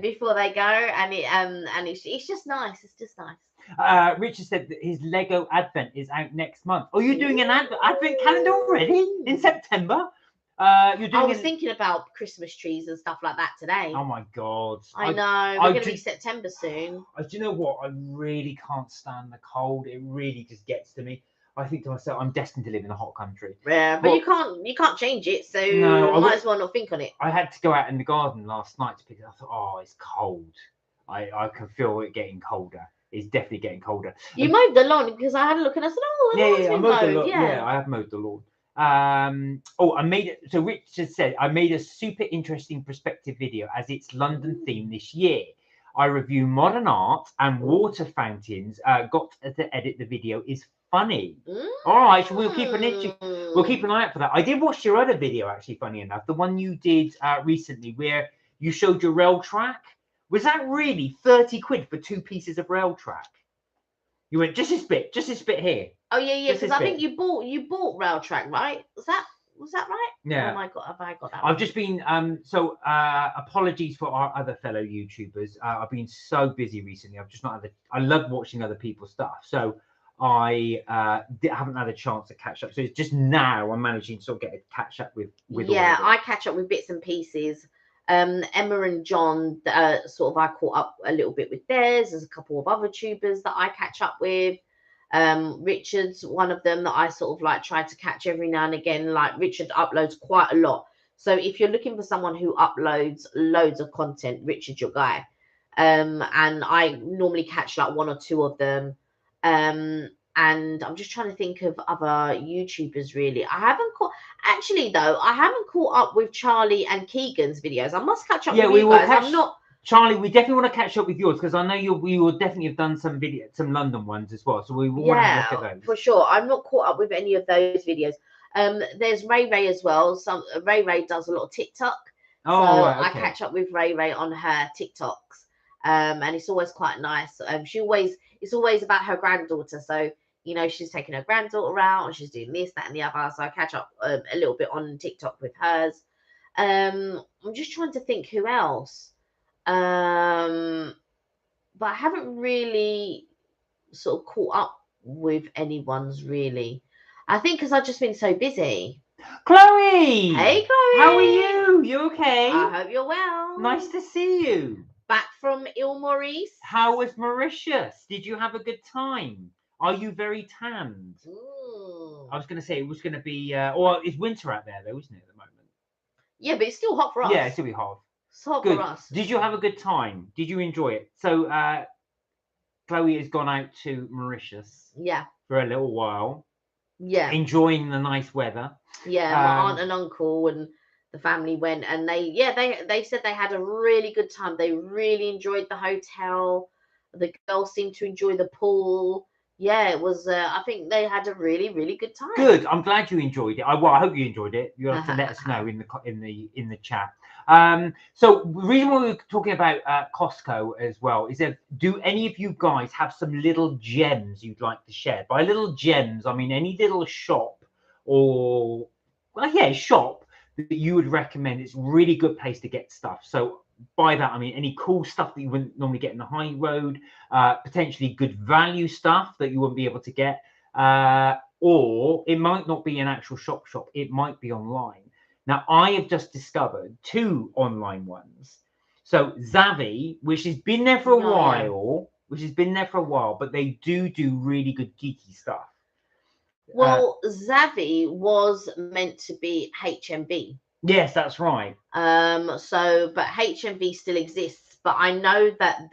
Before they go, and it's just nice. It's just nice. Richard said that his Lego Advent is out next month. Oh, you're doing an Advent calendar already in September? I was thinking about Christmas trees and stuff like that today. Oh my God! I know we're going to be September soon. Do you know what? I really can't stand the cold. It really just gets to me. I think to myself, I'm destined to live in a hot country. Yeah, but you can't change it, so No, you might as well not think on it. I had to go out in the garden last night to pick it up. I thought, oh, it's cold. I can feel it getting colder. It's definitely getting colder. You mowed the lawn because I had a look and I said, oh, the lawn's been mowed. Yeah, I have mowed the lawn. I made it. So Richard said, I made a super interesting perspective video as it's London theme this year. I review modern art and water fountains. Got to edit the video. Is funny. All right, so we'll keep an eye out for that. I did watch your other video, actually, funny enough, the one you did recently where you showed your rail track. Was that really 30 quid for 2 pieces of rail track? You went just this bit here. Oh yeah, because I think you bought rail track, right? Was that right? Yeah. Oh my god, have I got that? I've just been apologies for our other fellow YouTubers. I've been so busy recently. I've just not had I love watching other people's stuff. So I haven't had a chance to catch up. So it's just now I'm managing to sort of get a catch up with Yeah, I catch up with bits and pieces. Emma and John, sort of I caught up a little bit with theirs. There's a couple of other tubers that I catch up with. Richard's one of them that I sort of like try to catch every now and again. Like Richard uploads quite a lot. So if you're looking for someone who uploads loads of content, Richard's your guy. And I normally catch like 1 or 2 of them. And I'm just trying to think of other YouTubers really. I haven't caught up with Charlie and Keegan's videos. I must catch up with you guys. Charlie, we definitely want to catch up with yours because I know we will definitely have done some London ones as well. So we will want to have a look at those. For sure. I'm not caught up with any of those videos. There's Ray as well. Ray does a lot of TikTok. I catch up with Ray on her TikToks. And it's always quite nice. It's always about her granddaughter. So she's taking her granddaughter out and she's doing this, that, and the other. So I catch up a little bit on TikTok with hers. I'm just trying to think who else. But I haven't really sort of caught up with anyone's really. I think because I've just been so busy. Chloe! Hey, Chloe! How are you? You okay? I hope you're well. Nice to see you. Back from Il Maurice. How was Mauritius? Did you have a good time? Are you very tanned? Ooh. I was going to say it was going to be, it's winter out there though, isn't it, at the moment? Yeah, but it's still hot for us. Yeah, it's still hot. It's hot good. For us. Did you have a good time? Did you enjoy it? So, Chloe has gone out to Mauritius. Yeah. For a little while. Yeah. Enjoying the nice weather. Yeah, my aunt and uncle and the family went, and they said they had a really good time. They really enjoyed the hotel. The girls seemed to enjoy the pool. Yeah, it was. I think they had a really, really good time. Good. I'm glad you enjoyed it. I hope you enjoyed it. You'll have to let us know in the chat. So the reason why we're talking about Costco as well is that do any of you guys have some little gems you'd like to share? By little gems, I mean any little shop or shop that you would recommend. It's a really good place to get stuff. So by that I mean any cool stuff that you wouldn't normally get in the high road, potentially good value stuff that you wouldn't be able to get, or it might not be an actual shop, it might be online. Now I have just discovered 2 online ones. So Zavi, which has been there for a while, but they do really good geeky stuff. Well, Zavi was meant to be HMV. Yes, that's right. But HMV still exists. But I know that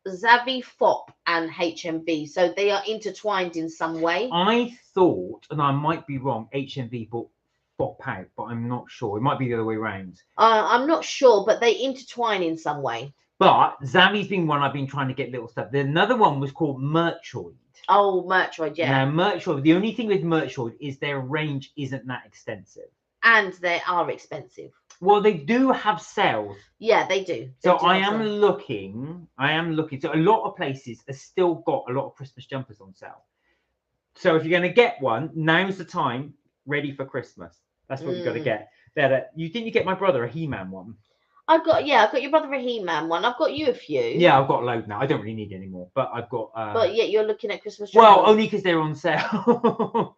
Zavi, FOP, and HMV, so they are intertwined in some way. I thought, and I might be wrong, HMV bought FOP out, but I'm not sure. It might be the other way around. I'm not sure, but they intertwine in some way. But Zavi's been one I've been trying to get little stuff. Another one was called Merchoid. Oh, Merchoid, yeah. Now, Merchoid, the only thing with Merchoid is their range isn't that extensive. And they are expensive. Well, they do have sales. Yeah, they do. So I am looking. So a lot of places have still got a lot of Christmas jumpers on sale. So if you're going to get one, now's the time. Ready for Christmas. That's what you've got to get. You didn't get my brother a He-Man one? I've got your brother a He-Man one. I've got you a few. Yeah, I've got a load now. I don't really need any more, but I've got. But yeah, you're looking at Christmas jumpers. Well, only because they're on sale.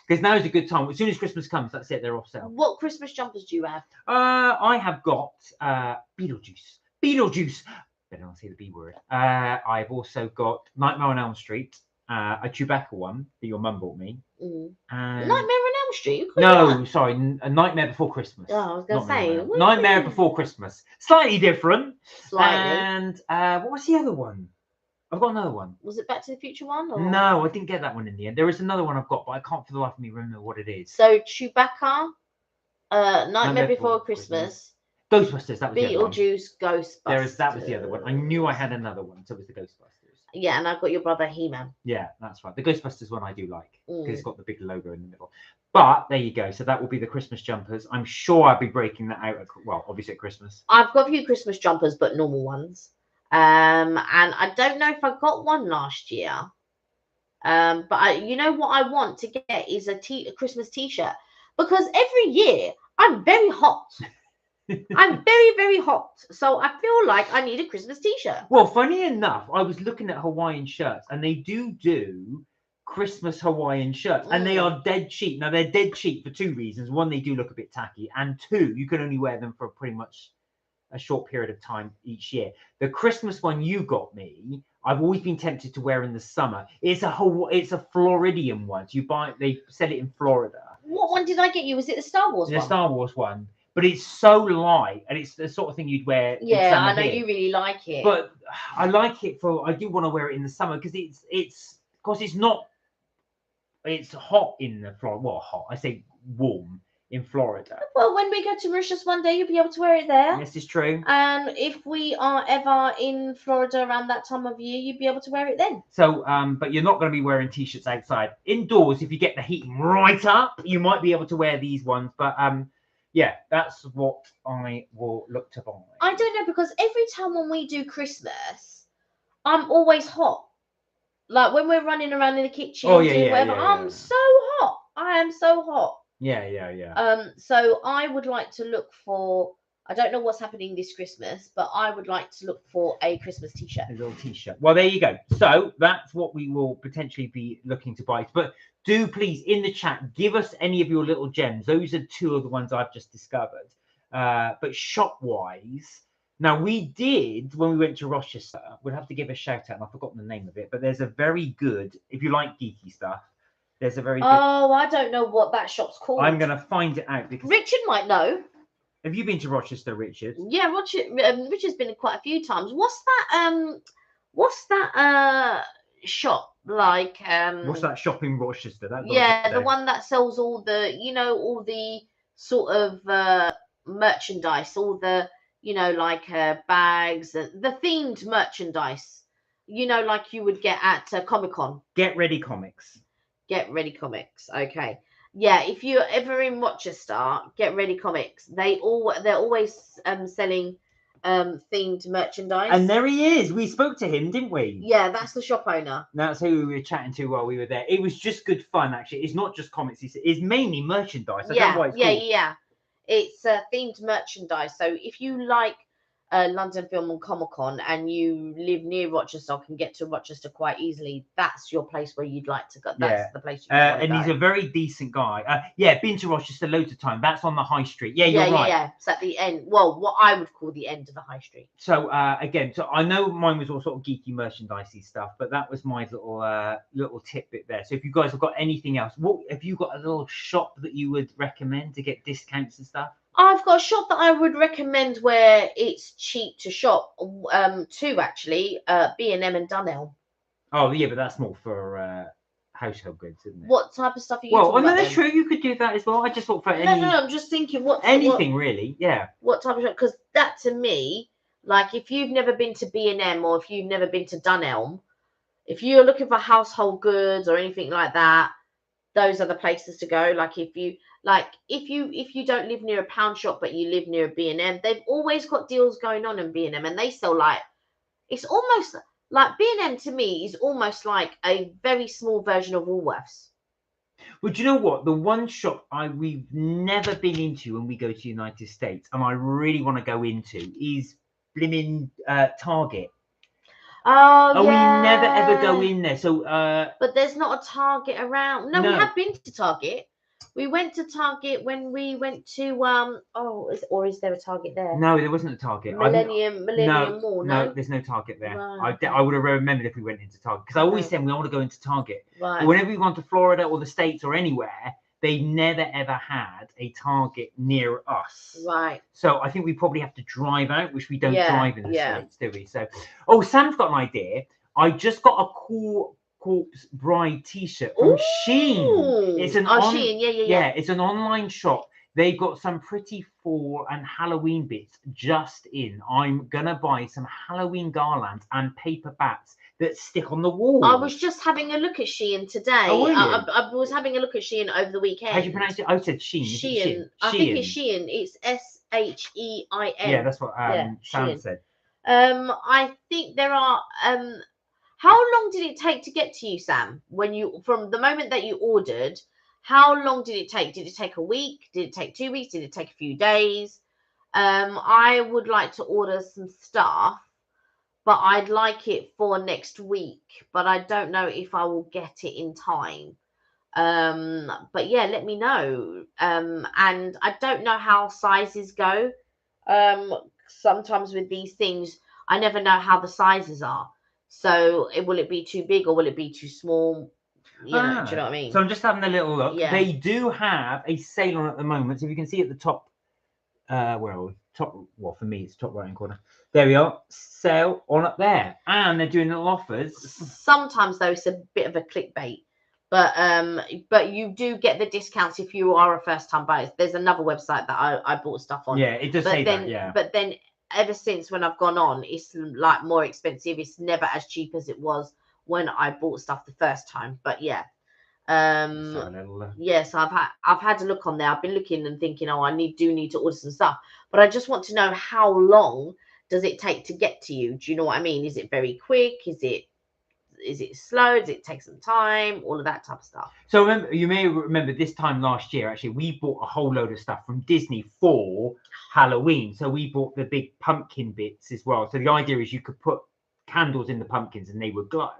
Because now is a good time. As soon as Christmas comes, that's it. They're off sale. What Christmas jumpers do you have? I have got Beetlejuice. Better not say the B word. I've also got Nightmare on Elm Street. a Chewbacca one that your mum bought me. And Nightmare on Elm Street. no, sorry, A Nightmare Before Christmas. Oh, I was gonna Not say, Nightmare. Nightmare Before Christmas. Slightly different. Slightly. And what was the other one? I've got another one. Was it Back to the Future one? Or? No, I didn't get that one in the end. There is another one I've got, but I can't for the life of me remember what it is. So Chewbacca, Nightmare Before Christmas. Ghostbusters, that was the other one. Beetlejuice, Ghostbusters. That was the other one. I knew I had another one, so it was the Ghostbusters. Yeah, and I've got your brother He-Man. Yeah, that's right. The Ghostbusters one I do like because it's got the big logo in the middle. But there you go. So that will be the Christmas jumpers. I'm sure I'll be breaking that out. Well, obviously at Christmas. I've got a few Christmas jumpers, but normal ones. And I don't know if I got one last year. But you know what I want to get is a Christmas T-shirt, because every year I'm very hot. I'm very, very hot. So I feel like I need a Christmas T-shirt. Well, funny enough, I was looking at Hawaiian shirts, and they do Christmas Hawaiian shirts, and they are dead cheap. Now, they're dead cheap for two reasons. One, they do look a bit tacky, and two, you can only wear them for pretty much a short period of time each year. The Christmas one you got me, I've always been tempted to wear in the summer. It's a Floridian one. They sell it in Florida. What one did I get you? Was it the Star Wars one? The Star Wars one. But it's so light, and it's the sort of thing you'd wear. Yeah, I know you really like it. But I like it I do want to wear it in the summer because it's hot in the Florida. Well, hot. I say warm in Florida. Well, when we go to Mauritius one day, you'll be able to wear it there. This is true. And if we are ever in Florida around that time of year, you'd be able to wear it then. So, but you're not going to be wearing T-shirts outside. Indoors, if you get the heating right up, you might be able to wear these ones. But yeah, that's what I will look to buy. I don't know, because every time when we do Christmas, I'm always hot. Like when we're running around in the kitchen, doing whatever, I'm so hot. I am so hot. Yeah. So I would like to look for. I don't know what's happening this Christmas, but I would like to look for a Christmas T-shirt. A little T-shirt. Well, there you go. So that's what we will potentially be looking to buy. But do please, in the chat, give us any of your little gems. Those are two of the ones I've just discovered. But shop-wise, now we did, when we went to Rochester, we'll have to give a shout-out, and I've forgotten the name of it, but there's a very good, if you like geeky stuff, there's a very good... Oh, I don't know what that shop's called. I'm going to find it out. Because Richard might know. Have you been to Rochester, Richard? Yeah, Richard's been quite a few times. What's that shop like? What's that shop in Rochester? The one that sells all the sort of merchandise, all the bags, the themed merchandise, like you would get at Comic-Con. Get Ready Comics. Get Ready Comics. Okay. Yeah, if you're ever in Rochester, Get Ready Comics. They're always selling themed merchandise. And there he is. We spoke to him, didn't we? Yeah, that's the shop owner. That's who we were chatting to while we were there. It was just good fun, actually. It's not just comics. It's mainly merchandise. I don't know why it's called. Yeah. It's themed merchandise. So if you like London Film and Comic-Con and you live near Rochester, can get to Rochester quite easily, that's your place where you'd like to go. That's the place you want to go. He's a very decent guy. Been to Rochester loads of time. That's on the high street. Yeah, you're right. Yeah. It's at the end. Well, what I would call the end of the high street. So so I know mine was all sort of geeky merchandisey stuff, but that was my little tidbit there. So if you guys have got anything else, what have you got a little shop that you would recommend to get discounts and stuff? I've got a shop that I would recommend where it's cheap to shop. Two actually, B&M and Dunelm. Oh yeah, but that's more for household goods, isn't it? What type of stuff are you talking about? Well, that's true. You could do that as well. I just thought for any. No, I'm just thinking anything really. Yeah. What type of shop? Because that to me, like if you've never been to B&M or if you've never been to Dunelm, if you're looking for household goods or anything like that, those are the places to go. Like if you don't live near a pound shop but you live near a B&M, they've always got deals going on in B&M, and they sell it's almost like B&M to me is almost like a very small version of Woolworths. Well, do you know what? The one shop we've never been into when we go to the United States, and I really want to go into, is blimmin' Target. Oh, we never ever go in there. So, but there's not a Target around. No, we have been to Target. We went to Target when we went to is there a Target there? No, there wasn't a Target. Millennium No, Mall, no, no? there's no Target there. Right, I would have remembered if we went into Target, because I always Okay. said we want to go into Target. But Right. whenever we gone to Florida or the States or anywhere, they never ever had a Target near us. Right. So I think we probably have to drive out, which we don't Yeah, drive in the yeah. States, do we? So, oh, Sam's got an idea. I just got a cool Corpse Bride T-shirt from Shein. It's an Shein, yeah. it's an online shop. They've got some pretty fall and Halloween bits just in. I'm gonna buy some Halloween garlands and paper bats that stick on the wall. I was just having a look at Shein today. Oh, were you? I was having a look at Shein over the weekend. How do you pronounce it? I said Shein. Shein. I think it's Shein. It's Shein. Yeah, that's what Sam Shein. said. I think there are. How long did it take to get to you, Sam? From the moment that you ordered, how long did it take? Did it take a week? Did it take 2 weeks? Did it take a few days? I would like to order some stuff, but I'd like it for next week. But I don't know if I will get it in time. But yeah, let me know. And I don't know how sizes go. Sometimes with these things, I never know how the sizes are. So will it be too big or will it be too small? Do you know what I mean? So I'm just having a little look. Yeah. They do have a sale on at the moment. So if you can see at the top, where are we? Well, for me, it's top right hand corner. There we are. Sale on up there. And they're doing little offers. Sometimes, though, it's a bit of a clickbait. But you do get the discounts if you are a first time buyer. There's another website that I bought stuff on. Yeah, it does say that, yeah. But then ever since when I've gone on, it's like more expensive. It's never as cheap as it was when I bought stuff the first time. But yeah. Yes, I've had a look on there. I've been looking and thinking, oh, I do need to order some stuff. But I just want to know, how long does it take to get to you? Do you know what I mean? Is it very quick? Is it slow? Does it take some time? All of that type of stuff. So you may remember this time last year, actually, we bought a whole load of stuff from Disney for Halloween. So we bought the big pumpkin bits as well. So the idea is you could put candles in the pumpkins and they would glow.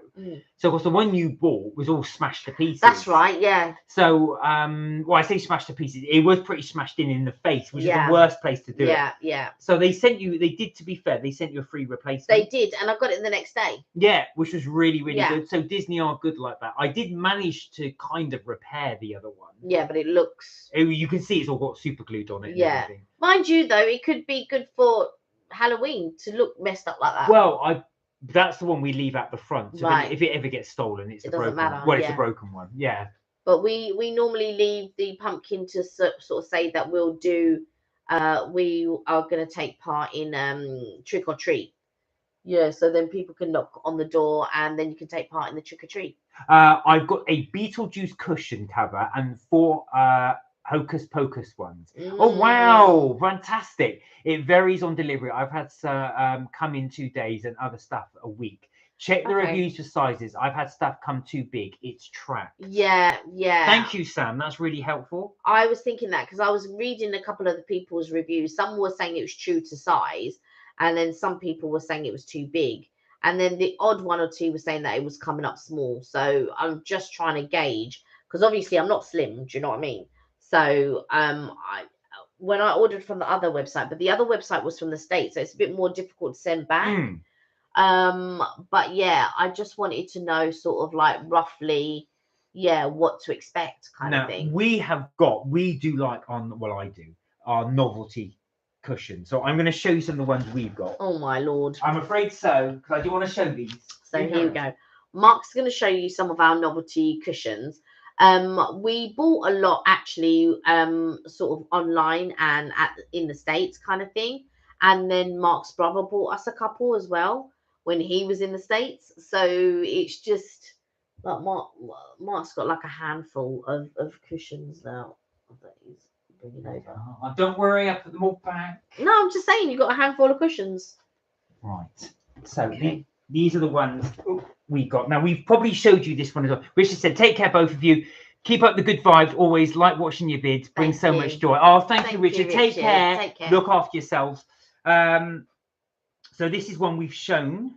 So of course the one you bought was all smashed to pieces. That's right, yeah. So well, I say smashed to pieces, it was pretty smashed in the face, which is the worst place to do it. Yeah. So they did, to be fair, they sent you a free replacement. They did, and I got it the next day. Yeah, which was really good. So Disney are good like that. I did manage to kind of repair the other one. Yeah, but it looks, you can see it's all got super glued on it. Yeah, mind you though, it could be good for Halloween to look messed up like that. Well, that's the one we leave at the front. So if it ever gets stolen, it doesn't matter. Well, it's a broken one. Yeah. But we normally leave the pumpkin to sort of say that we are going to take part in trick or treat. Yeah, so then people can knock on the door and then you can take part in the trick or treat. I've got a Beetlejuice cushion cover and 4 Hocus Pocus ones. Oh wow, fantastic. It varies on delivery. I've had come in 2 days and other stuff a week. Check the reviews for sizes. I've had stuff come too big. It's trapped. Yeah. Thank you, Sam. That's really helpful. I was thinking that because I was reading a couple of the people's reviews. Some were saying it was true to size, and then some people were saying it was too big. And then the odd 1 or 2 were saying that it was coming up small. So I'm just trying to gauge, because obviously I'm not slim. Do you know what I mean? So when I ordered from the other website, but the other website was from the States, so it's a bit more difficult to send back. But yeah, I just wanted to know sort of like roughly, what to expect kind of thing. We do like I do our novelty cushion. So I'm going to show you some of the ones we've got. Oh my Lord. I'm afraid so, because I do want to show these. So here we go. Mark's going to show you some of our novelty cushions. We bought a lot actually, sort of online and in the States kind of thing. And then Mark's brother bought us a couple as well when he was in the States. So it's just like Mark's got like a handful of cushions now that he's bringing over. Don't worry, I put them all back. No, I'm just saying you've got a handful of cushions. Right. So these are the ones we got. Now, we've probably showed you this one as well. Richard said, take care, both of you. Keep up the good vibes. Always like watching your vids. Brings so much joy. Oh, thank you, Richard. Take care. Look after yourselves. So this is one we've shown.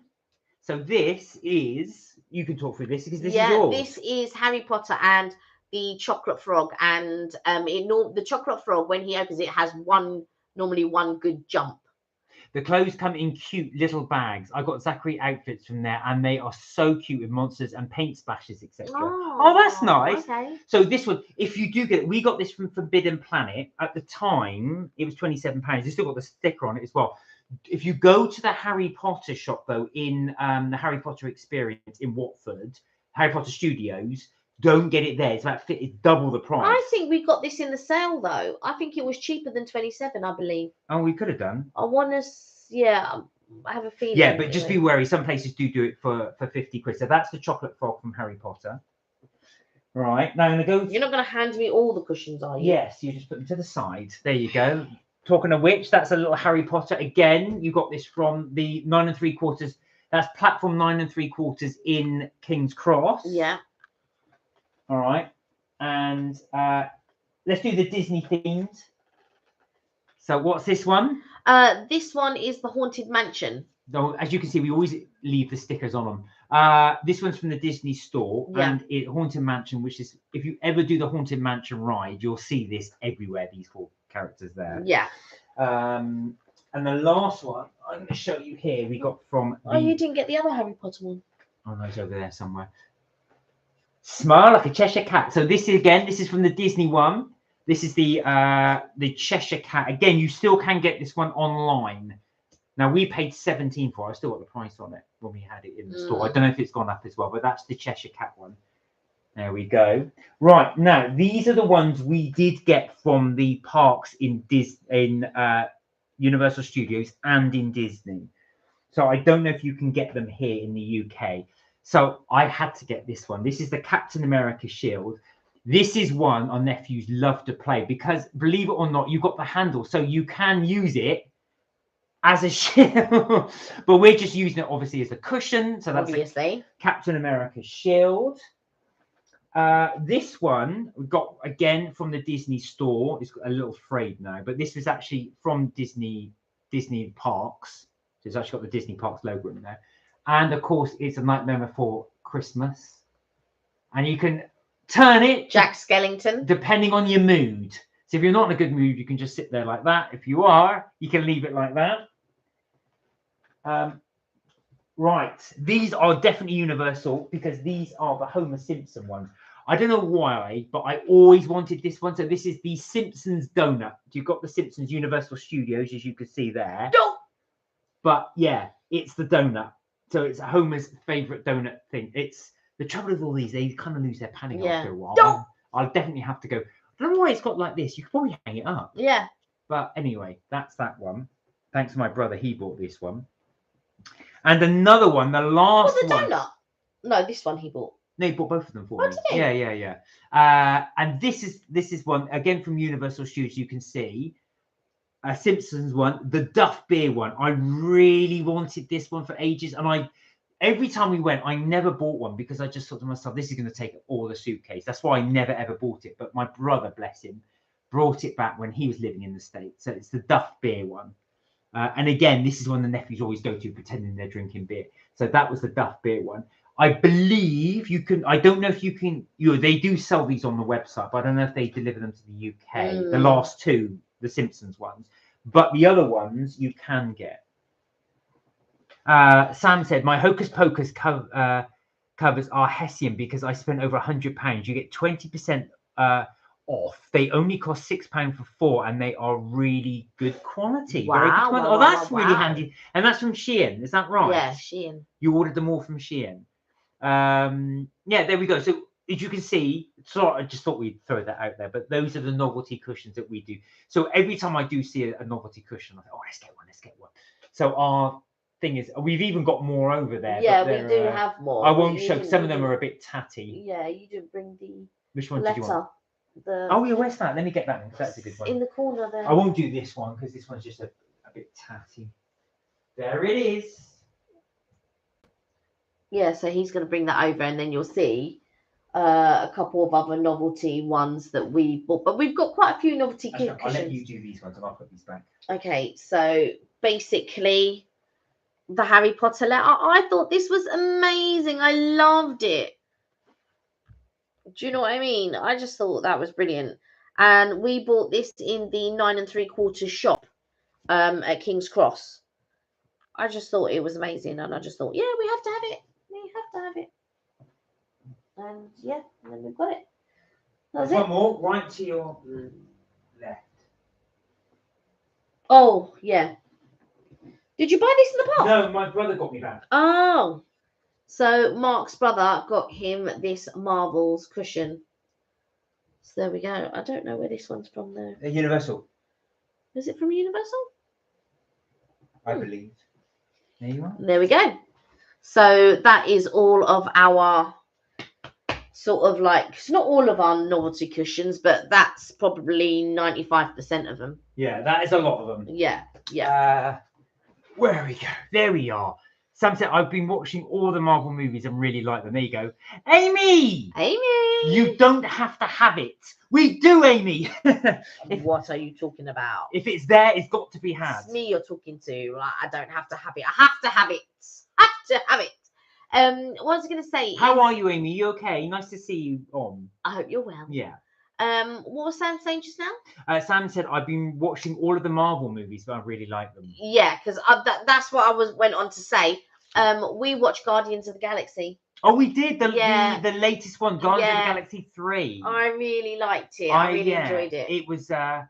So this is, you can talk through this because this is yours. This is Harry Potter and the chocolate frog, and the chocolate frog, when he opens it, has normally one good jump. The clothes come in cute little bags. I got Zachary outfits from there, and they are so cute with monsters and paint splashes, etc. Oh, that's nice. Okay. So this one, if you do get it, we got this from Forbidden Planet. At the time, it was £27. It's still got the sticker on it as well. If you go to the Harry Potter shop, though, in the Harry Potter Experience in Watford, Harry Potter Studios, don't get it there. It's double the price. I think we got this in the sale, though. I think it was cheaper than 27, I believe. Oh, we could have done. I want to, yeah, I have a feeling. Yeah, but just be wary. Some places do it for 50 quid. So that's the chocolate frog from Harry Potter. Right, now I'm going to go... You're not going to hand me all the cushions, are you? Yes, you just put them to the side. There you go. Talking of which, that's a little Harry Potter. Again, you got this from the 9 3/4. That's platform 9 3/4 in King's Cross. Yeah. All right. And let's do the Disney themed. So what's this one? This one is the Haunted Mansion. So, as you can see, we always leave the stickers on them. This one's from the Disney store, and Haunted Mansion, which is, if you ever do the Haunted Mansion ride, you'll see this everywhere, these 4 characters there. Yeah. And the last one I'm going to show you here, we got from... Oh, you didn't get the other Harry Potter one. Oh, no, it's over there somewhere. Smile like a Cheshire Cat. So this is from the Disney one. This is the Cheshire Cat. Again, you still can get this one online. Now, we paid 17 for it. I still got the price on it when we had it in the store. I don't know if it's gone up as well, but that's the Cheshire Cat one. There we go. Right, now, these are the ones we did get from the parks in Universal Studios and in Disney. So I don't know if you can get them here in the UK. So I had to get this one. This is the Captain America shield. This is one our nephews love to play because, believe it or not, you've got the handle. So you can use it as a shield. But we're just using it, obviously, as a cushion. So that's obviously Captain America shield. This one we got, again, from the Disney store. It's got a little frayed now. But this was actually from Disney Parks. So it's actually got the Disney Parks logo in there. And, of course, it's a Nightmare Before Christmas. And you can turn it. Jack Skellington. Depending on your mood. So if you're not in a good mood, you can just sit there like that. If you are, you can leave it like that. Right. These are definitely universal because these are the Homer Simpson ones. I don't know why, but I always wanted this one. So this is the Simpsons donut. You've got the Simpsons Universal Studios, as you can see there. But, yeah, it's the donut. So it's Homer's favourite donut thing. It's the trouble with all these, they kind of lose their panning after a while. I'll definitely have to go. I don't know why it's got like this. You could probably hang it up. Yeah. But anyway, that's that one. Thanks to my brother, he bought this one. And another one, the last one. Donut? No, this one he bought. No, he bought both of them for me. Did he? Yeah. And this is one, again, from Universal Studios, you can see. Simpsons one, the Duff Beer one. I really wanted this one for ages, and every time we went, I never bought one because I just thought to myself, this is going to take all the suitcase. That's why I never ever bought it. But my brother, bless him, brought it back when he was living in the States. So it's the Duff Beer one. And again, this is one the nephews always go to, pretending they're drinking beer. So that was the Duff Beer one. I believe you can. I don't know if you can. They do sell these on the website, but I don't know if they deliver them to the UK. The last two, the Simpsons ones, but the other ones you can get. Sam said, my Hocus Pocus covers are Hessian because I spent over £100. You get 20% off. They only cost £6 for 4, and they are really good quality. Wow, very good quality. Wow, that's wow, really wow. handy. And that's from Shein. Is that right? Yeah, Shein. You ordered them all from Shein. Yeah, there we go. So as you can see, I just thought we'd throw that out there, but those are the novelty cushions that we do. So every time I do see a novelty cushion, I think, oh, let's get one. So our thing is, we've even got more over there. Yeah, we do have more. I won't show. Some of them are a bit tatty. Yeah, you didn't bring the Which one letter. did you want? Oh yeah, where's that? Let me get that one. That's a good one. In the corner there. I won't do this one because this one's just a bit tatty. There it is. Yeah, so he's going to bring that over, and then you'll see a couple of other novelty ones that we bought. But we've got quite a few novelty cushions. I'll let you do these ones, and I'll put these back. Okay, so basically, the Harry Potter letter. I thought this was amazing. I loved it. Do you know what I mean? I just thought that was brilliant. And we bought this in the 9 3/4 shop at King's Cross. I just thought it was amazing. And I just thought, yeah, we have to have it. We have to have it. And yeah, and then we've got it. That's One it. more, right to your left. Oh, yeah. Did you buy this in the park? No, my brother got me that. Oh. So Mark's brother got him this Marvel's cushion. So there we go. I don't know where this one's from though. Universal. Is it from Universal? I believe. There you are. There we go. So that is all of our sort of like, it's not all of our novelty cushions, but that's probably 95% of them. Yeah, that is a lot of them. Yeah, yeah. Where we go? There we are. Sam said, I've been watching all the Marvel movies and really like them. There you go. Amy! Amy! You don't have to have it. We do, Amy. What are you talking about? If it's there, it's got to be had. It's me you're talking to. Like, I don't have to have it. I have to have it. Have to have it. What was I going to say? How are you, Amy? You okay? Nice to see you on. I hope you're well. Yeah. What was Sam saying just now? Sam said, I've been watching all of the Marvel movies, but I really like them. Yeah, because that's what I went on to say. We watched Guardians of the Galaxy. Oh, we did the latest one, Guardians of the Galaxy 3. I really liked it. I really enjoyed it. It was nice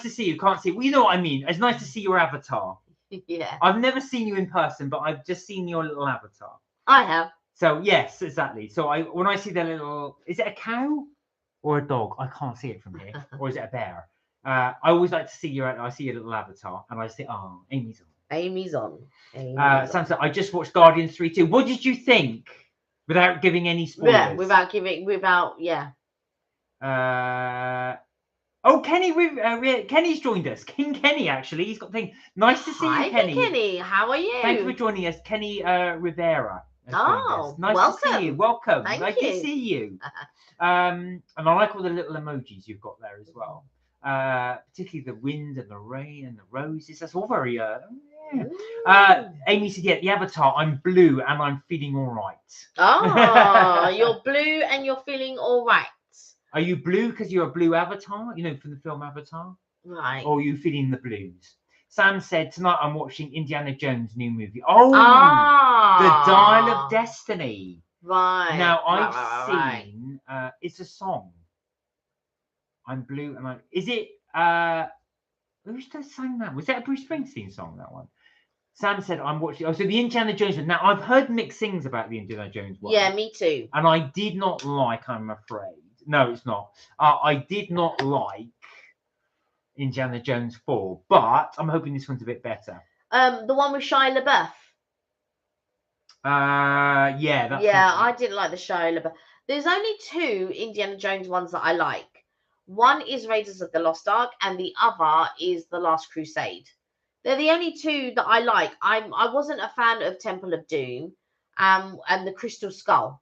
to see you. Can't see. Well, you know what I mean. It's nice to see your avatar. Yeah. I've never seen you in person, but I've just seen your little avatar. I have. So yes, exactly. So when I see the little, is it a cow or a dog? I can't see it from here. Or is it a bear? I always like to see I see your little avatar, and I say, oh, Amy's on. Amy's on. Sam said, I just watched Guardians 3 too. What did you think? Without giving any spoilers. Yeah, Oh, Kenny's joined us. King Kenny, actually. He's got thing. Nice to see you, Kenny. Kenny. How are you? Thank you for joining us. Kenny Rivera. Oh, nice welcome. to see you. Welcome. Thank nice you. to see you. And I like all the little emojis you've got there as well. Particularly the wind and the rain and the roses. That's all very Amy said, yeah, the avatar, I'm blue and I'm feeling all right. Oh, you're blue and you're feeling all right. Are you blue because you're a blue avatar, you know, from the film Avatar? Right. Or are you feeling the blues? Sam said, tonight I'm watching Indiana Jones' new movie. Oh, The Dial of Destiny. Right. Now, I've seen, it's a song. I'm blue and is it, who sang that? Was that a Bruce Springsteen song, that one? Sam said, I'm watching, so the Indiana Jones one. Now, I've heard mixed things about the Indiana Jones one. Yeah, me too. And I did not like, I'm afraid. No, it's not. I did not like Indiana Jones 4, but I'm hoping this one's a bit better. The one with Shia LaBeouf. Yeah. I didn't like the Shia LaBeouf. There's only 2 Indiana Jones ones that I like. One is Raiders of the Lost Ark, and the other is The Last Crusade. They're the only 2 that I like. I wasn't a fan of Temple of Doom, and the Crystal Skull.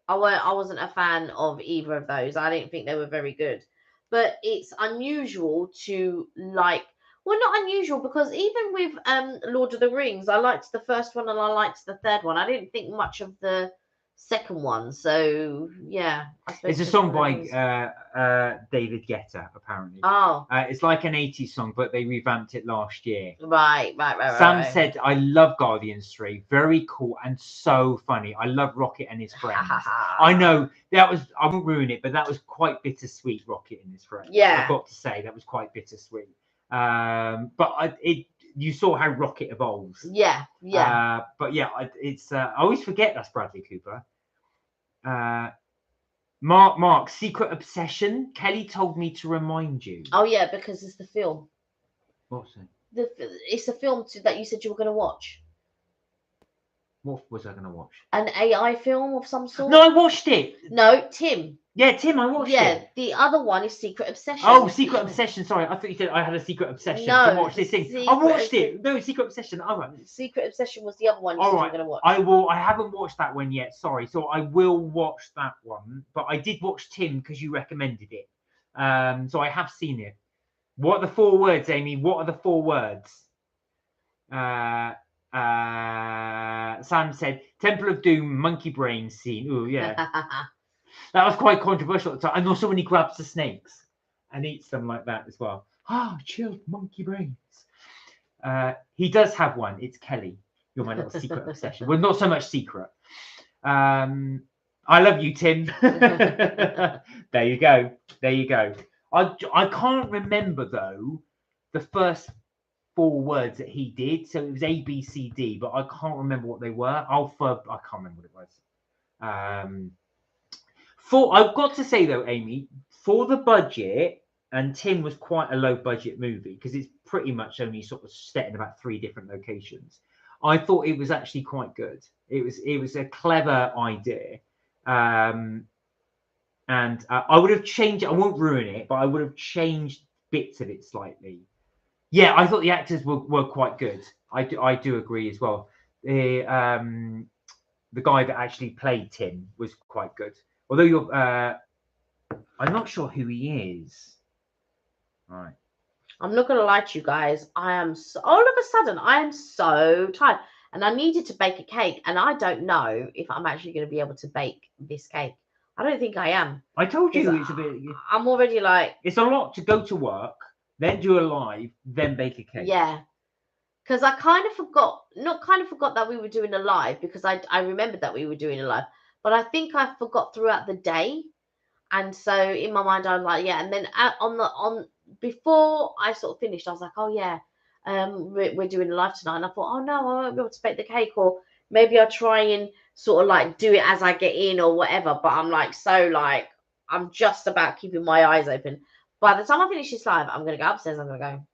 I wasn't a fan of either of those. I didn't think they were very good. But it's unusual to like. Well, not unusual, because even with Lord of the Rings, I liked the first one and I liked the third one. I didn't think much of the second one. So yeah, I suppose it's a song by David Guetta, apparently. Oh, it's like an 80s song, but they revamped it last year. Right. Sam said, I love Guardians 3, very cool and so funny. I love Rocket and his friends. I know that was, I won't ruin it, but that was quite bittersweet, Rocket and his friends. Yeah, I've got to say that was quite bittersweet. But you saw how Rocket evolves. Yeah. But yeah, it's I always forget that's Bradley Cooper. Mark, Secret Obsession. Kelly told me to remind you. Oh yeah, because it's the film. What's it? It's a film that you said you were going to watch. What was I going to watch? An AI film of some sort? No, I watched it. No, Tim. Yeah, Tim, I watched it. Yeah, the other one is Secret Obsession. Oh, Secret Obsession. Sorry, I thought you said I had a secret obsession to watch this thing. I watched it. No, Secret Obsession. All right. Secret Obsession was the other one you said you were going to watch. I haven't watched that one yet. Sorry. So I will watch that one. But I did watch Tim because you recommended it. So I have seen it. What are the 4 words, Amy? What are the 4 words? Sam said, Temple of Doom, monkey brain scene. Oh, yeah. That was quite controversial at the time. And also when he grabs the snakes and eats them like that as well. Ah, chilled monkey brains. He does have one. It's Kelly. You're my little secret obsession. Well, not so much secret. I love you, Tim. There you go. There you go. I can't remember, though, the first 4 words that he did. So it was A, B, C, D, but I can't remember what they were. I can't remember what it was. I've got to say, though, Amy, for the budget, and Tim was quite a low budget movie because it's pretty much only sort of set in about 3 different locations. I thought it was actually quite good. It was a clever idea. And I would have changed it. I won't ruin it, but I would have changed bits of it slightly. Yeah, I thought the actors were quite good. I do agree as well. The guy that actually played Tim was quite good. Although I'm not sure who he is. Right. I'm not gonna lie to you guys. All of a sudden, I am so tired, and I needed to bake a cake, and I don't know if I'm actually going to be able to bake this cake. I don't think I am. I told you it's a bit. I'm already like. It's a lot to go to work, then do a live, then bake a cake. Yeah, because I kind of forgot. Not kind of forgot that we were doing a live because I remembered that we were doing a live, but I think I forgot throughout the day, and so in my mind I'm like, yeah, and then before I sort of finished, I was like, oh yeah, we're doing a live tonight, and I thought, oh no, I won't be able to bake the cake, or maybe I'll try and sort of like do it as I get in or whatever. But I'm like, I'm just about keeping my eyes open. By the time I finish this live, I'm gonna go upstairs. I'm gonna go.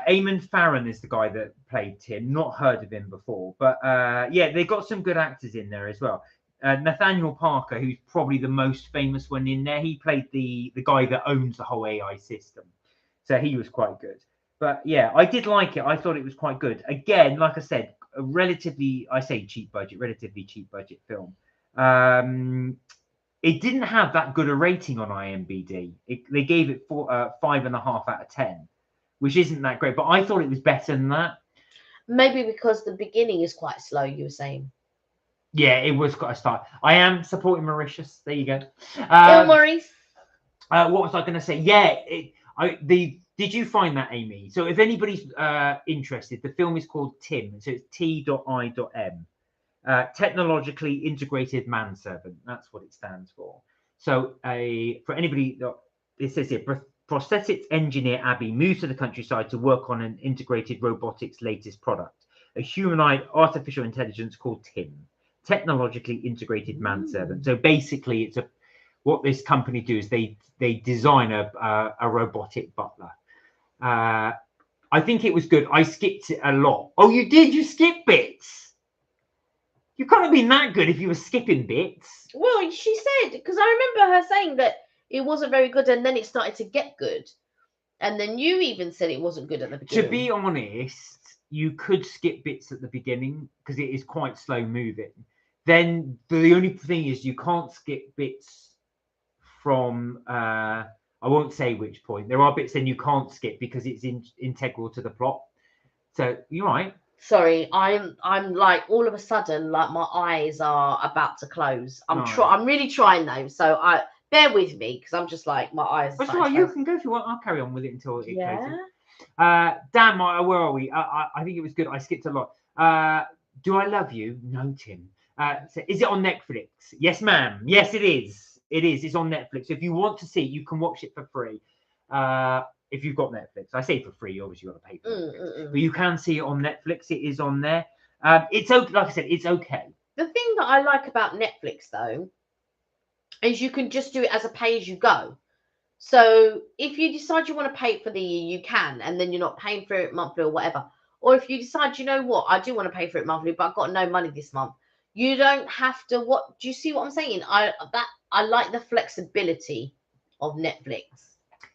Eamon Farron is the guy that played Tim. Not heard of him before, but yeah, they got some good actors in there as well. Nathaniel Parker, who's probably the most famous one in there, he played the guy that owns the whole AI system. So he was quite good. But yeah, I did like it. I thought it was quite good. Again, like I said, a relatively cheap budget film. It didn't have that good a rating on IMDb. They gave it 5.5 out of 10, which isn't that great. But I thought it was better than that. Maybe because the beginning is quite slow, you were saying. Yeah, it was got a start. I am supporting Mauritius. There you go. Maurice. What was I going to say? Yeah, did you find that, Amy? So if anybody's interested, the film is called Tim. So it's T.I.M. Technologically Integrated Manservant. That's what it stands for. So for anybody, it says here, prosthetics engineer Abby moves to the countryside to work on an integrated robotics latest product, a humanoid artificial intelligence called Tim. Technologically integrated manservant. So basically, what this company do is they design a robotic butler. I think it was good. I skipped it a lot. Oh, you did? You skipped bits? You can't have been that good if you were skipping bits. Well, she said, because I remember her saying that it wasn't very good, and then it started to get good, and then you even said it wasn't good at the beginning. To be honest, you could skip bits at the beginning because it is quite slow moving. Then the only thing is you can't skip bits from I won't say which point. There are bits then you can't skip because it's integral to the plot. So you're right. Sorry, I'm like all of a sudden like my eyes are about to close. I'm really trying though. So bear with me because I'm just like my eyes. That's right. You can go if you want. I'll carry on with it until it closes. Dan, where are we? I think it was good. I skipped a lot. Do I love you? No, Tim. So is it on Netflix? Yes, ma'am. Yes, it is. It is. It's on Netflix. If you want to see it, you can watch it for free. If you've got Netflix, I say for free. Obviously, you've got to pay for Netflix, but you can see it on Netflix. It is on there. It's okay. Like I said, it's okay. The thing that I like about Netflix, though, is you can just do it as a pay as you go. So if you decide you want to pay it for the year, you can, and then you're not paying for it monthly or whatever. Or if you decide, you know what, I do want to pay for it monthly, but I've got no money this month. You don't have to. What do you see what I'm saying? I like the flexibility of Netflix.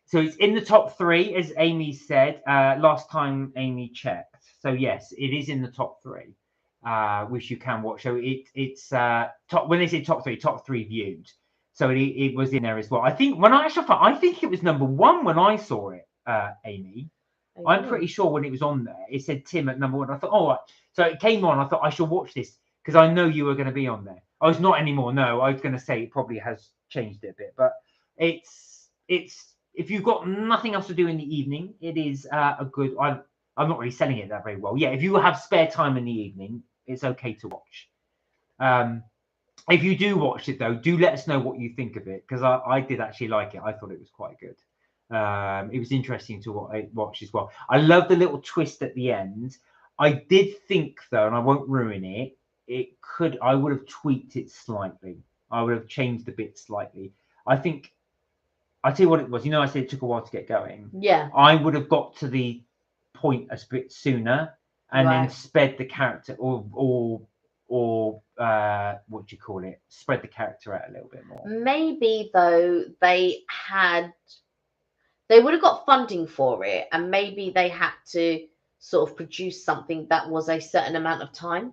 So it's in the top 3, as Amy said last time Amy checked. So yes, it is in the top 3, which you can watch. So it's top. When they say top 3 viewed. So it was in there as well. I think I think it was number 1 when I saw it, Amy. I'm pretty sure when it was on there, it said Tim at number 1. I thought, oh, right. So it came on. I thought I should watch this because I know you were going to be on there. Oh, it's not anymore. No, I was going to say it probably has changed it a bit, but it's if you've got nothing else to do in the evening, it is a good. I'm not really selling it that very well. Yeah, if you have spare time in the evening, it's okay to watch. If you do watch it though, do let us know what you think of it, because I did actually like it. I thought it was quite good. It was interesting to watch as well. I love the little twist at the end. I did think though, and I won't ruin it, I would have tweaked it slightly. I would have changed the bit slightly. I think, I'll tell you what it was. I said it took a while to get going. Yeah. I would have got to the point a bit sooner and then sped the character or what do you call it? Spread the character out a little bit more. Maybe though they would have got funding for it, and maybe they had to sort of produce something that was a certain amount of time.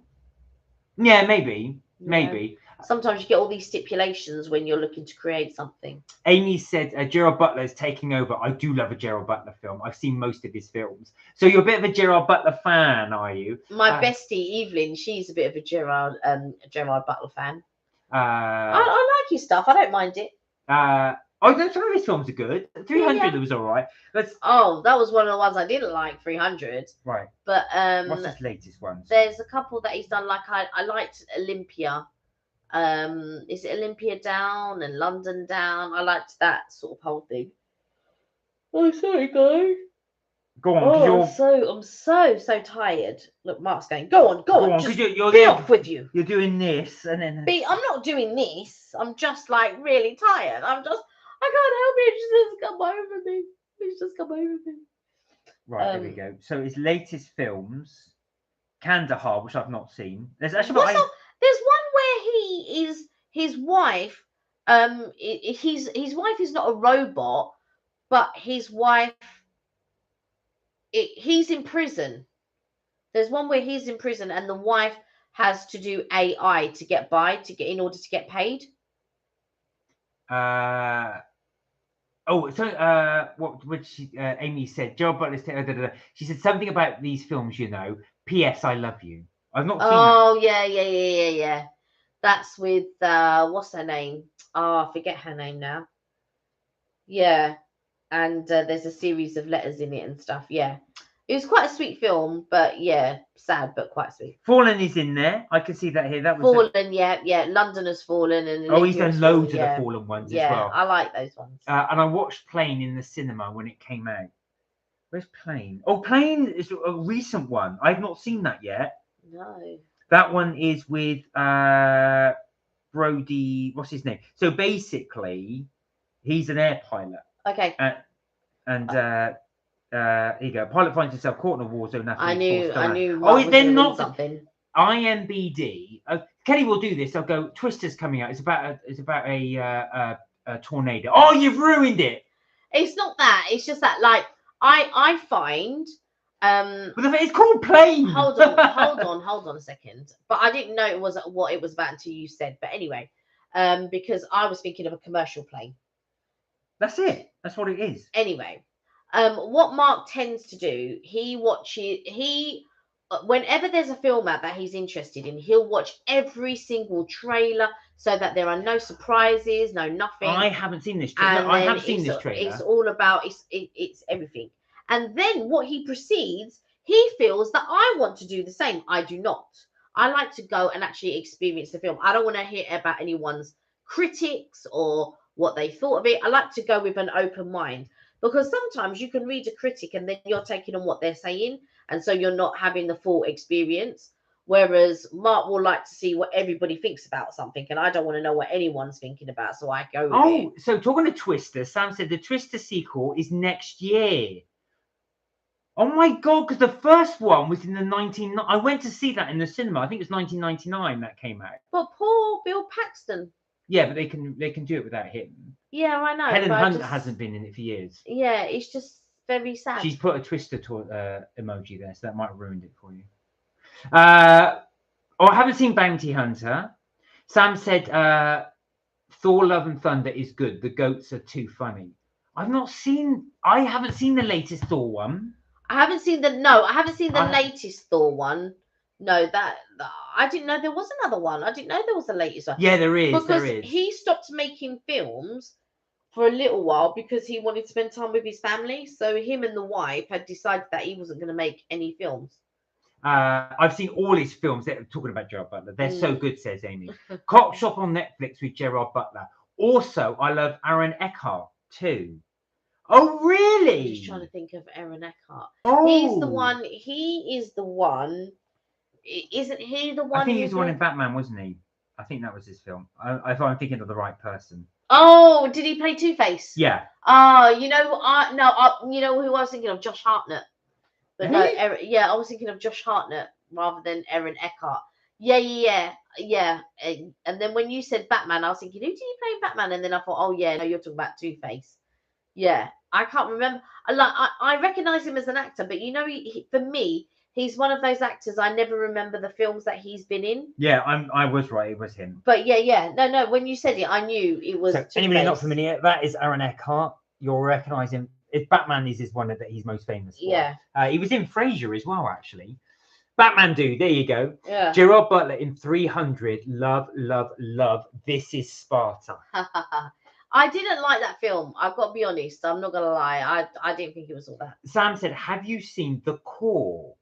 Yeah, maybe. Sometimes you get all these stipulations when you're looking to create something. Amy said Gerard Butler is taking over. I do love a Gerard Butler film. I've seen most of his films. So you're a bit of a Gerard Butler fan, are you? My bestie Evelyn, she's a bit of a Gerard Butler fan. I like his stuff. I don't mind it. Some of his films are good. 300 was all right. That was one of the ones I didn't like. 300. Right. But what's his latest ones? There's a couple that he's done. Like I liked Olympia. Is it Olympia Down and London Down? I liked that sort of whole thing. Oh, sorry, guys. Go on. I'm so tired. Look, Mark's going. Go on. Because you're be off with you. You're doing this, and then. I'm not doing this. I'm just like really tired. I can't help it. It's just come over me. It's just come over me. Right, there we go. So his latest films, Kandahar, which I've not seen. There's actually there's one where his wife. His wife is not a robot, but his wife. He's in prison. There's one where he's in prison, and the wife has to do AI to get in order to get paid. Amy said, Gerard Butler, she said something about these films, P.S. I love you. I've not seen that. Oh, yeah. That's with, what's her name? Oh, I forget her name now. Yeah. And there's a series of letters in it and stuff. Yeah. It was quite a sweet film, but yeah, sad, but quite sweet. Fallen is in there. I can see that here. That was Fallen, yeah. London has fallen, and he's done loads of the Fallen ones as well. I like those ones. And I watched Plane in the cinema when it came out. Where's Plane? Oh, Plane is a recent one. I've not seen that yet. No. That one is with Brody. What's his name? So basically, he's an air pilot. Okay. Here you go. Pilot finds himself caught in a war zone. I knew. They're not something. IMBD. Kelly will do this. I'll go. Twister's coming out. It's about a tornado. Oh, you've ruined it. It's not that. It's just that, like, I find. But it's called Plane. Hold on a second. But I didn't know what it was about until you said. But anyway, because I was thinking of a commercial plane. That's it. That's what it is. Anyway, what Mark tends to do, whenever there's a film out that he's interested in, he'll watch every single trailer so that there are no surprises, no nothing. I haven't seen this trailer. I have seen this trailer. It's all about it's everything. And then what he proceeds, he feels that I want to do the same. I do not. I like to go and actually experience the film. I don't want to hear about anyone's critics or what they thought of it. I like to go with an open mind, because sometimes you can read a critic and then you're taking on what they're saying, and so you're not having the full experience. Whereas Mark will like to see what everybody thinks about something, and I don't want to know what anyone's thinking about, so I go with it. So talking to Twister, Sam said the Twister sequel is next year. Oh my God, because the first one was in the I went to see that in the cinema. I think it was 1999 that came out. But poor Bill Paxton. Yeah, but they can do it without him. Yeah, I know. Helen Hunt hasn't been in it for years. Yeah, it's just very sad. She's put a Twister emoji there, so that might have ruined it for you. I haven't seen Bounty Hunter. Sam said Thor: Love and Thunder is good. The goats are too funny. I haven't seen the latest Thor one. I haven't seen the latest Thor one. No, that I didn't know there was another one. I didn't know there was a latest one. Yeah, there is. Because there is. he stopped making films for a little while because he wanted to spend time with his family. So him and the wife had decided that he wasn't going to make any films. I've seen all his films. They're talking about Gerard Butler. They're so Mm. good, says Amy. Cop Shop on Netflix with Gerard Butler. Also, I love Aaron Eckhart too. Oh, I'm really? just trying to think of Aaron Eckhart. Oh, He's the one. He is the one. Isn't he the one? I think he who was the one in did- Batman, wasn't he? I think that was his film. If I'm thinking of the right person. Oh, did he play Two-Face? Yeah. Oh, you know, you know who I was thinking of? Josh Hartnett. But no, Who? yeah, I was thinking of Josh Hartnett rather than Aaron Eckhart. Yeah. And then when you said Batman, I was thinking, who did he play in Batman? And then I thought, oh yeah, no, you're talking about Two-Face. Yeah, I can't remember. I recognize him as an actor, but you know, for me, he's one of those actors I never remember the films that he's been in. Yeah, I was right. It was him. But yeah, no. When you said it, I knew it was. So anybody not familiar, that is Aaron Eckhart. You'll recognise him. If Batman is one that he's most famous for. Yeah. He was in Frasier as well, actually. Batman dude, there you go. Yeah. Gerard Butler in 300. Love. This is Sparta. I didn't like that film. I've got to be honest. I'm not gonna lie. I didn't think it was all that. Sam said, "Have you seen The Core?"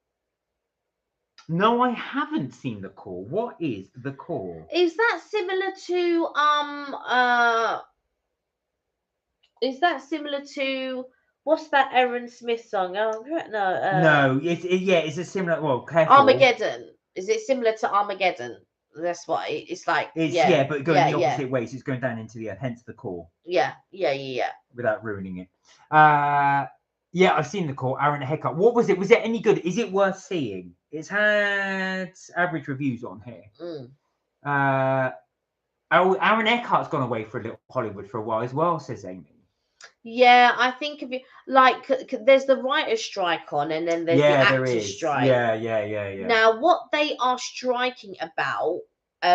No, I haven't seen The Core. What is The Core? Is that similar to Is that similar to what's that Aaron Smith song? Oh no. No, it's a similar. Well, careful. Armageddon. Is it similar to Armageddon? That's what it's like. It's but going the opposite way. So it's going down into the earth. Hence The Core. Yeah. Without ruining it. Yeah, I've seen The Core. Aaron Eckhart. What was it? Was it any good? Is it worth seeing? It's had average reviews on here. Aaron Eckhart's gone away for a little Hollywood for a while as well, says Amy. Yeah, I think of it like there's the writer's strike on, and then there's the actor's strike. Yeah. Now, what they are striking about,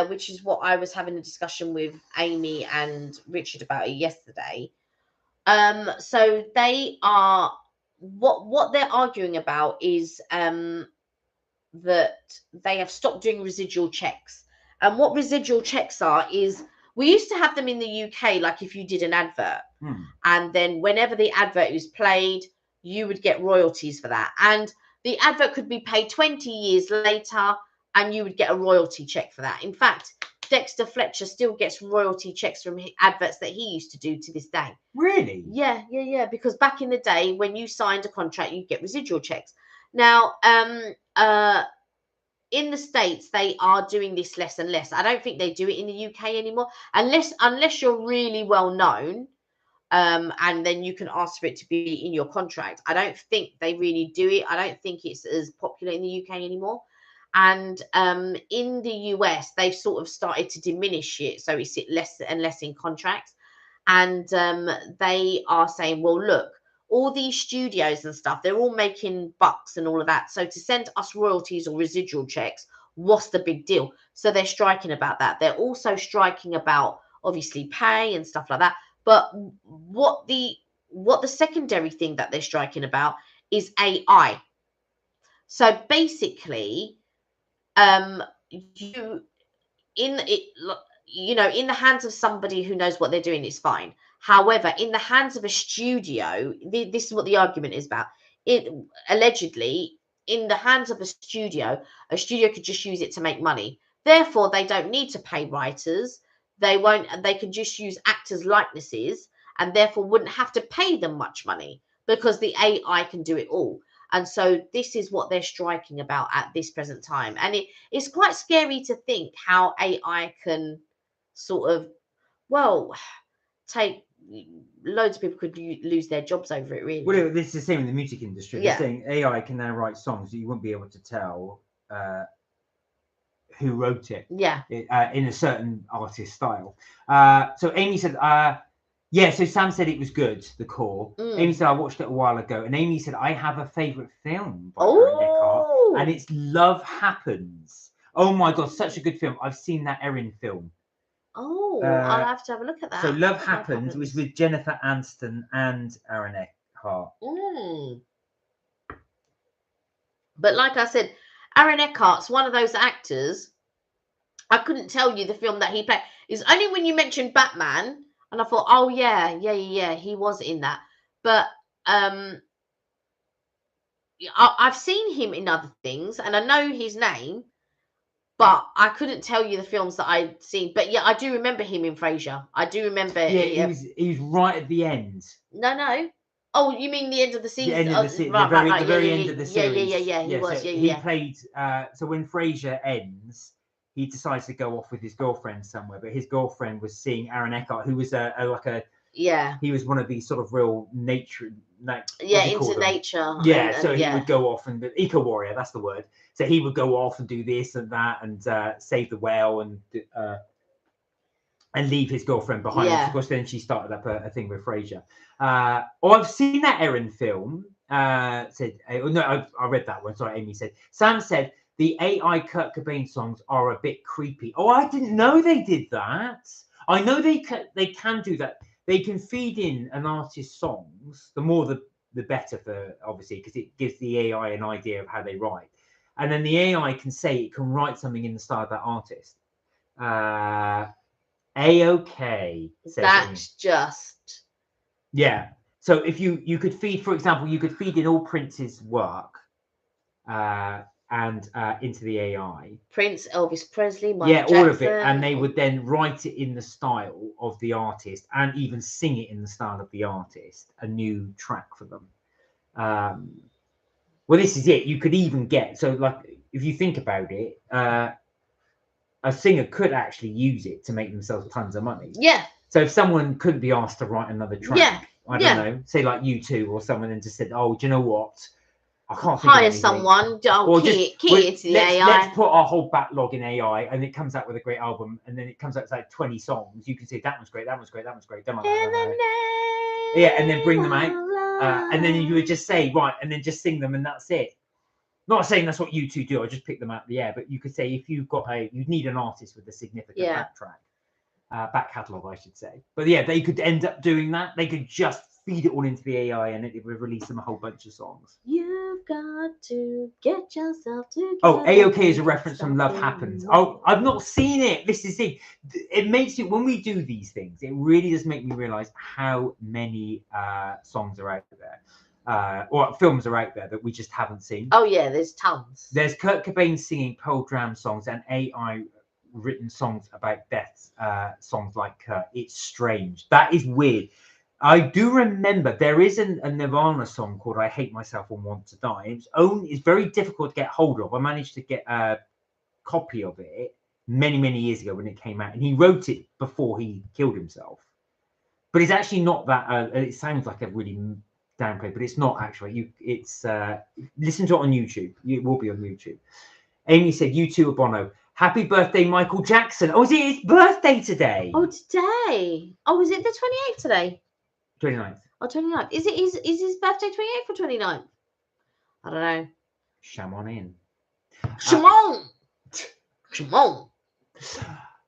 which is what I was having a discussion with Amy and Richard about it yesterday. So they are what they're arguing about is that they have stopped doing residual checks. And what residual checks are is we used to have them in the UK, like if you did an advert, and then whenever the advert was played, you would get royalties for that. And the advert could be paid 20 years later, and you would get a royalty check for that. In fact, Dexter Fletcher still gets royalty checks from adverts that he used to do to this day. Really? Yeah. Because back in the day, when you signed a contract, you get residual checks. Now, in the States, they are doing this less and less. I don't think they do it in the UK anymore, unless you're really well known, and then you can ask for it to be in your contract. I don't think they really do it. I don't think it's as popular in the UK anymore. And in the US, they've sort of started to diminish it, so it's less and less in contracts. And they are saying, well, look, all these studios and stuff, they're all making bucks and all of that. So to send us royalties or residual checks, what's the big deal? So they're striking about that. They're also striking about obviously pay and stuff like that. But what the secondary thing that they're striking about is AI. So basically, in the hands of somebody who knows what they're doing, it's fine. However, in the hands of a studio, this is what the argument is about. Allegedly, in the hands of a studio could just use it to make money. Therefore, they don't need to pay writers. They can just use actors' likenesses, and therefore wouldn't have to pay them much money because the AI can do it all. And so this is what they're striking about at this present time. And it's quite scary to think how AI can sort of, take loads of people could lose their jobs over it, really. Well, this is the same in the music industry. Yeah. They're saying AI can now write songs that you wouldn't be able to tell who wrote it. Yeah. In a certain artist style. So Amy said, so Sam said it was good, The Core. Amy said, I watched it a while ago. And Amy said, I have a favourite film by Aaron Eckhart, and it's Love Happens. Oh my God, such a good film. I've seen that Erin film. Oh, I'll have to have a look at that. So Love Happens was with Jennifer Aniston and Aaron Eckhart. But like I said, Aaron Eckhart's one of those actors. I couldn't tell you the film that he played. It's only when you mentioned Batman, and I thought, oh yeah, he was in that. But I've seen him in other things, and I know his name, but I couldn't tell you the films that I'd seen. But yeah, I do remember him in Frasier. I do remember. Yeah, he was right at the end. No. Oh, you mean the end of the season? The end of the season, Right. the very end of the series. Yeah. He was. So Yeah. he played. So when Frasier ends, he decides to go off with his girlfriend somewhere, but his girlfriend was seeing Aaron Eckhart, who was he was one of these sort of real nature. Into nature. Yeah, so he would go off and eco warrior. That's the word. So he would go off and do this and that and save the whale and leave his girlfriend behind. Yeah. Of course, then she started up a thing with Frasier. I've seen that Erin film. I read that one. Sorry, Amy said. Sam said the AI Kurt Cobain songs are a bit creepy. Oh, I didn't know they did that. I know they can do that. They can feed in an artist's songs. The more the better, for obviously, because it gives the AI an idea of how they write, and then the AI can say it can write something in the style of that artist. A-OK. That's just. Yeah. So if you could feed, for example, you could feed in all Prince's work and into the AI. Prince, Elvis Presley, Michael all Jackson. of it. And they would then write it in the style of the artist and even sing it in the style of the artist, a new track for them. Well, this is it. You could even get, so like, if you think about it, a singer could actually use it to make themselves tons of money. Yeah. So if someone couldn't be asked to write another track, I don't know, say like U2 or someone, and just said, "Oh, do you know what? I can't think hire someone, or key it to the AI. Let's put our whole backlog in AI, and it comes out with a great album, and then it comes out with like 20 songs. You can say that one's great, that one's great, that one's great. And then bring them out, and then you would just say right, and then just sing them, and that's it. Not saying that's what you two do. I just pick them out of the air. But you could say if you've got you need an artist with a significant back catalogue, I should say. But yeah, they could end up doing that. They could just feed it all into the AI, and it would release them a whole bunch of songs. You've got to get yourself together. Oh, A-OK is a reference from Love Happens. Oh, I've not seen it. This is it. It makes it, when we do these things, it really does make me realise how many songs are out there. Or films are out there that we just haven't seen. Oh yeah, there's tons. There's Kurt Cobain singing Pearl Jam songs and AI written songs about death, songs like It's Strange. That is weird. I do remember there is a Nirvana song called I Hate Myself and Want to Die. It's very difficult to get hold of. I managed to get a copy of it many years ago when it came out, and he wrote it before he killed himself. But it's actually not that. It sounds like a really downplay, but it's not actually. It's listen to it on YouTube. It will be on YouTube. Amy said, "U2 or Bono. Happy birthday, Michael Jackson." Oh, is it his birthday today? Oh, today. Oh, is it the 28th today? 29th. Oh, 29th. Is his birthday 28th or 29th? I don't know. Sham on in. Come on.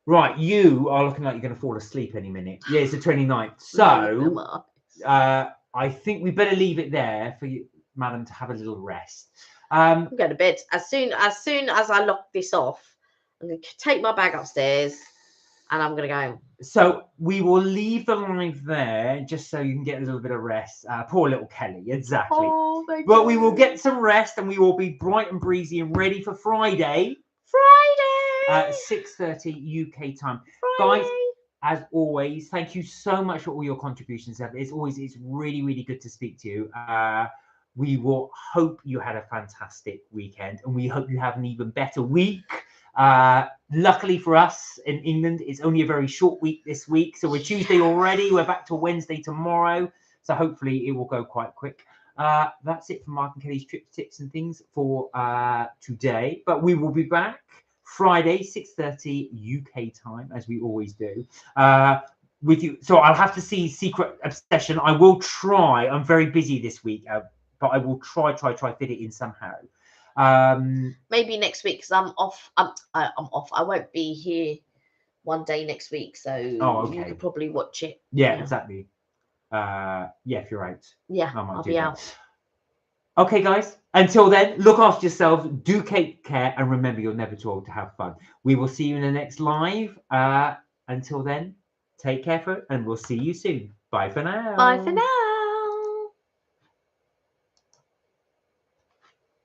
Right, you are looking like you're going to fall asleep any minute. Yeah, it's the 29th. So, I think we better leave it there for you, madam, to have a little rest. I'm going to bed. As soon as I lock this off, I'm going to take my bag upstairs and I'm going to go. So we will leave the live there just so you can get a little bit of rest. Poor little Kelly, exactly. Oh, but we will get some rest and we will be bright and breezy and ready for Friday. 6:30 UK time. Friday. Guys, as always, thank you so much for all your contributions. It's really good to speak to you. We will hope you had a fantastic weekend, and we hope you have an even better week. Luckily for us in England, it's only a very short week this week, so we're Tuesday already. We're back to Wednesday tomorrow, so hopefully it will go quite quick. That's it for Mark and Kelly's trip tips and things for today, but we will be back Friday 6:30 UK time, as we always do, with you. So I'll have to see Secret Obsession. I will try. I'm very busy this week, but I will try fit it in somehow. Maybe next week, because I'm off. I'm off. I won't be here one day next week, so you could probably watch it. Yeah, exactly. If you're out. Yeah, I'll be out. Okay, guys. Until then, look after yourselves. Do take care, and remember, you're never too old to have fun. We will see you in the next live. Until then, take care, and we'll see you soon. Bye for now. Bye for now.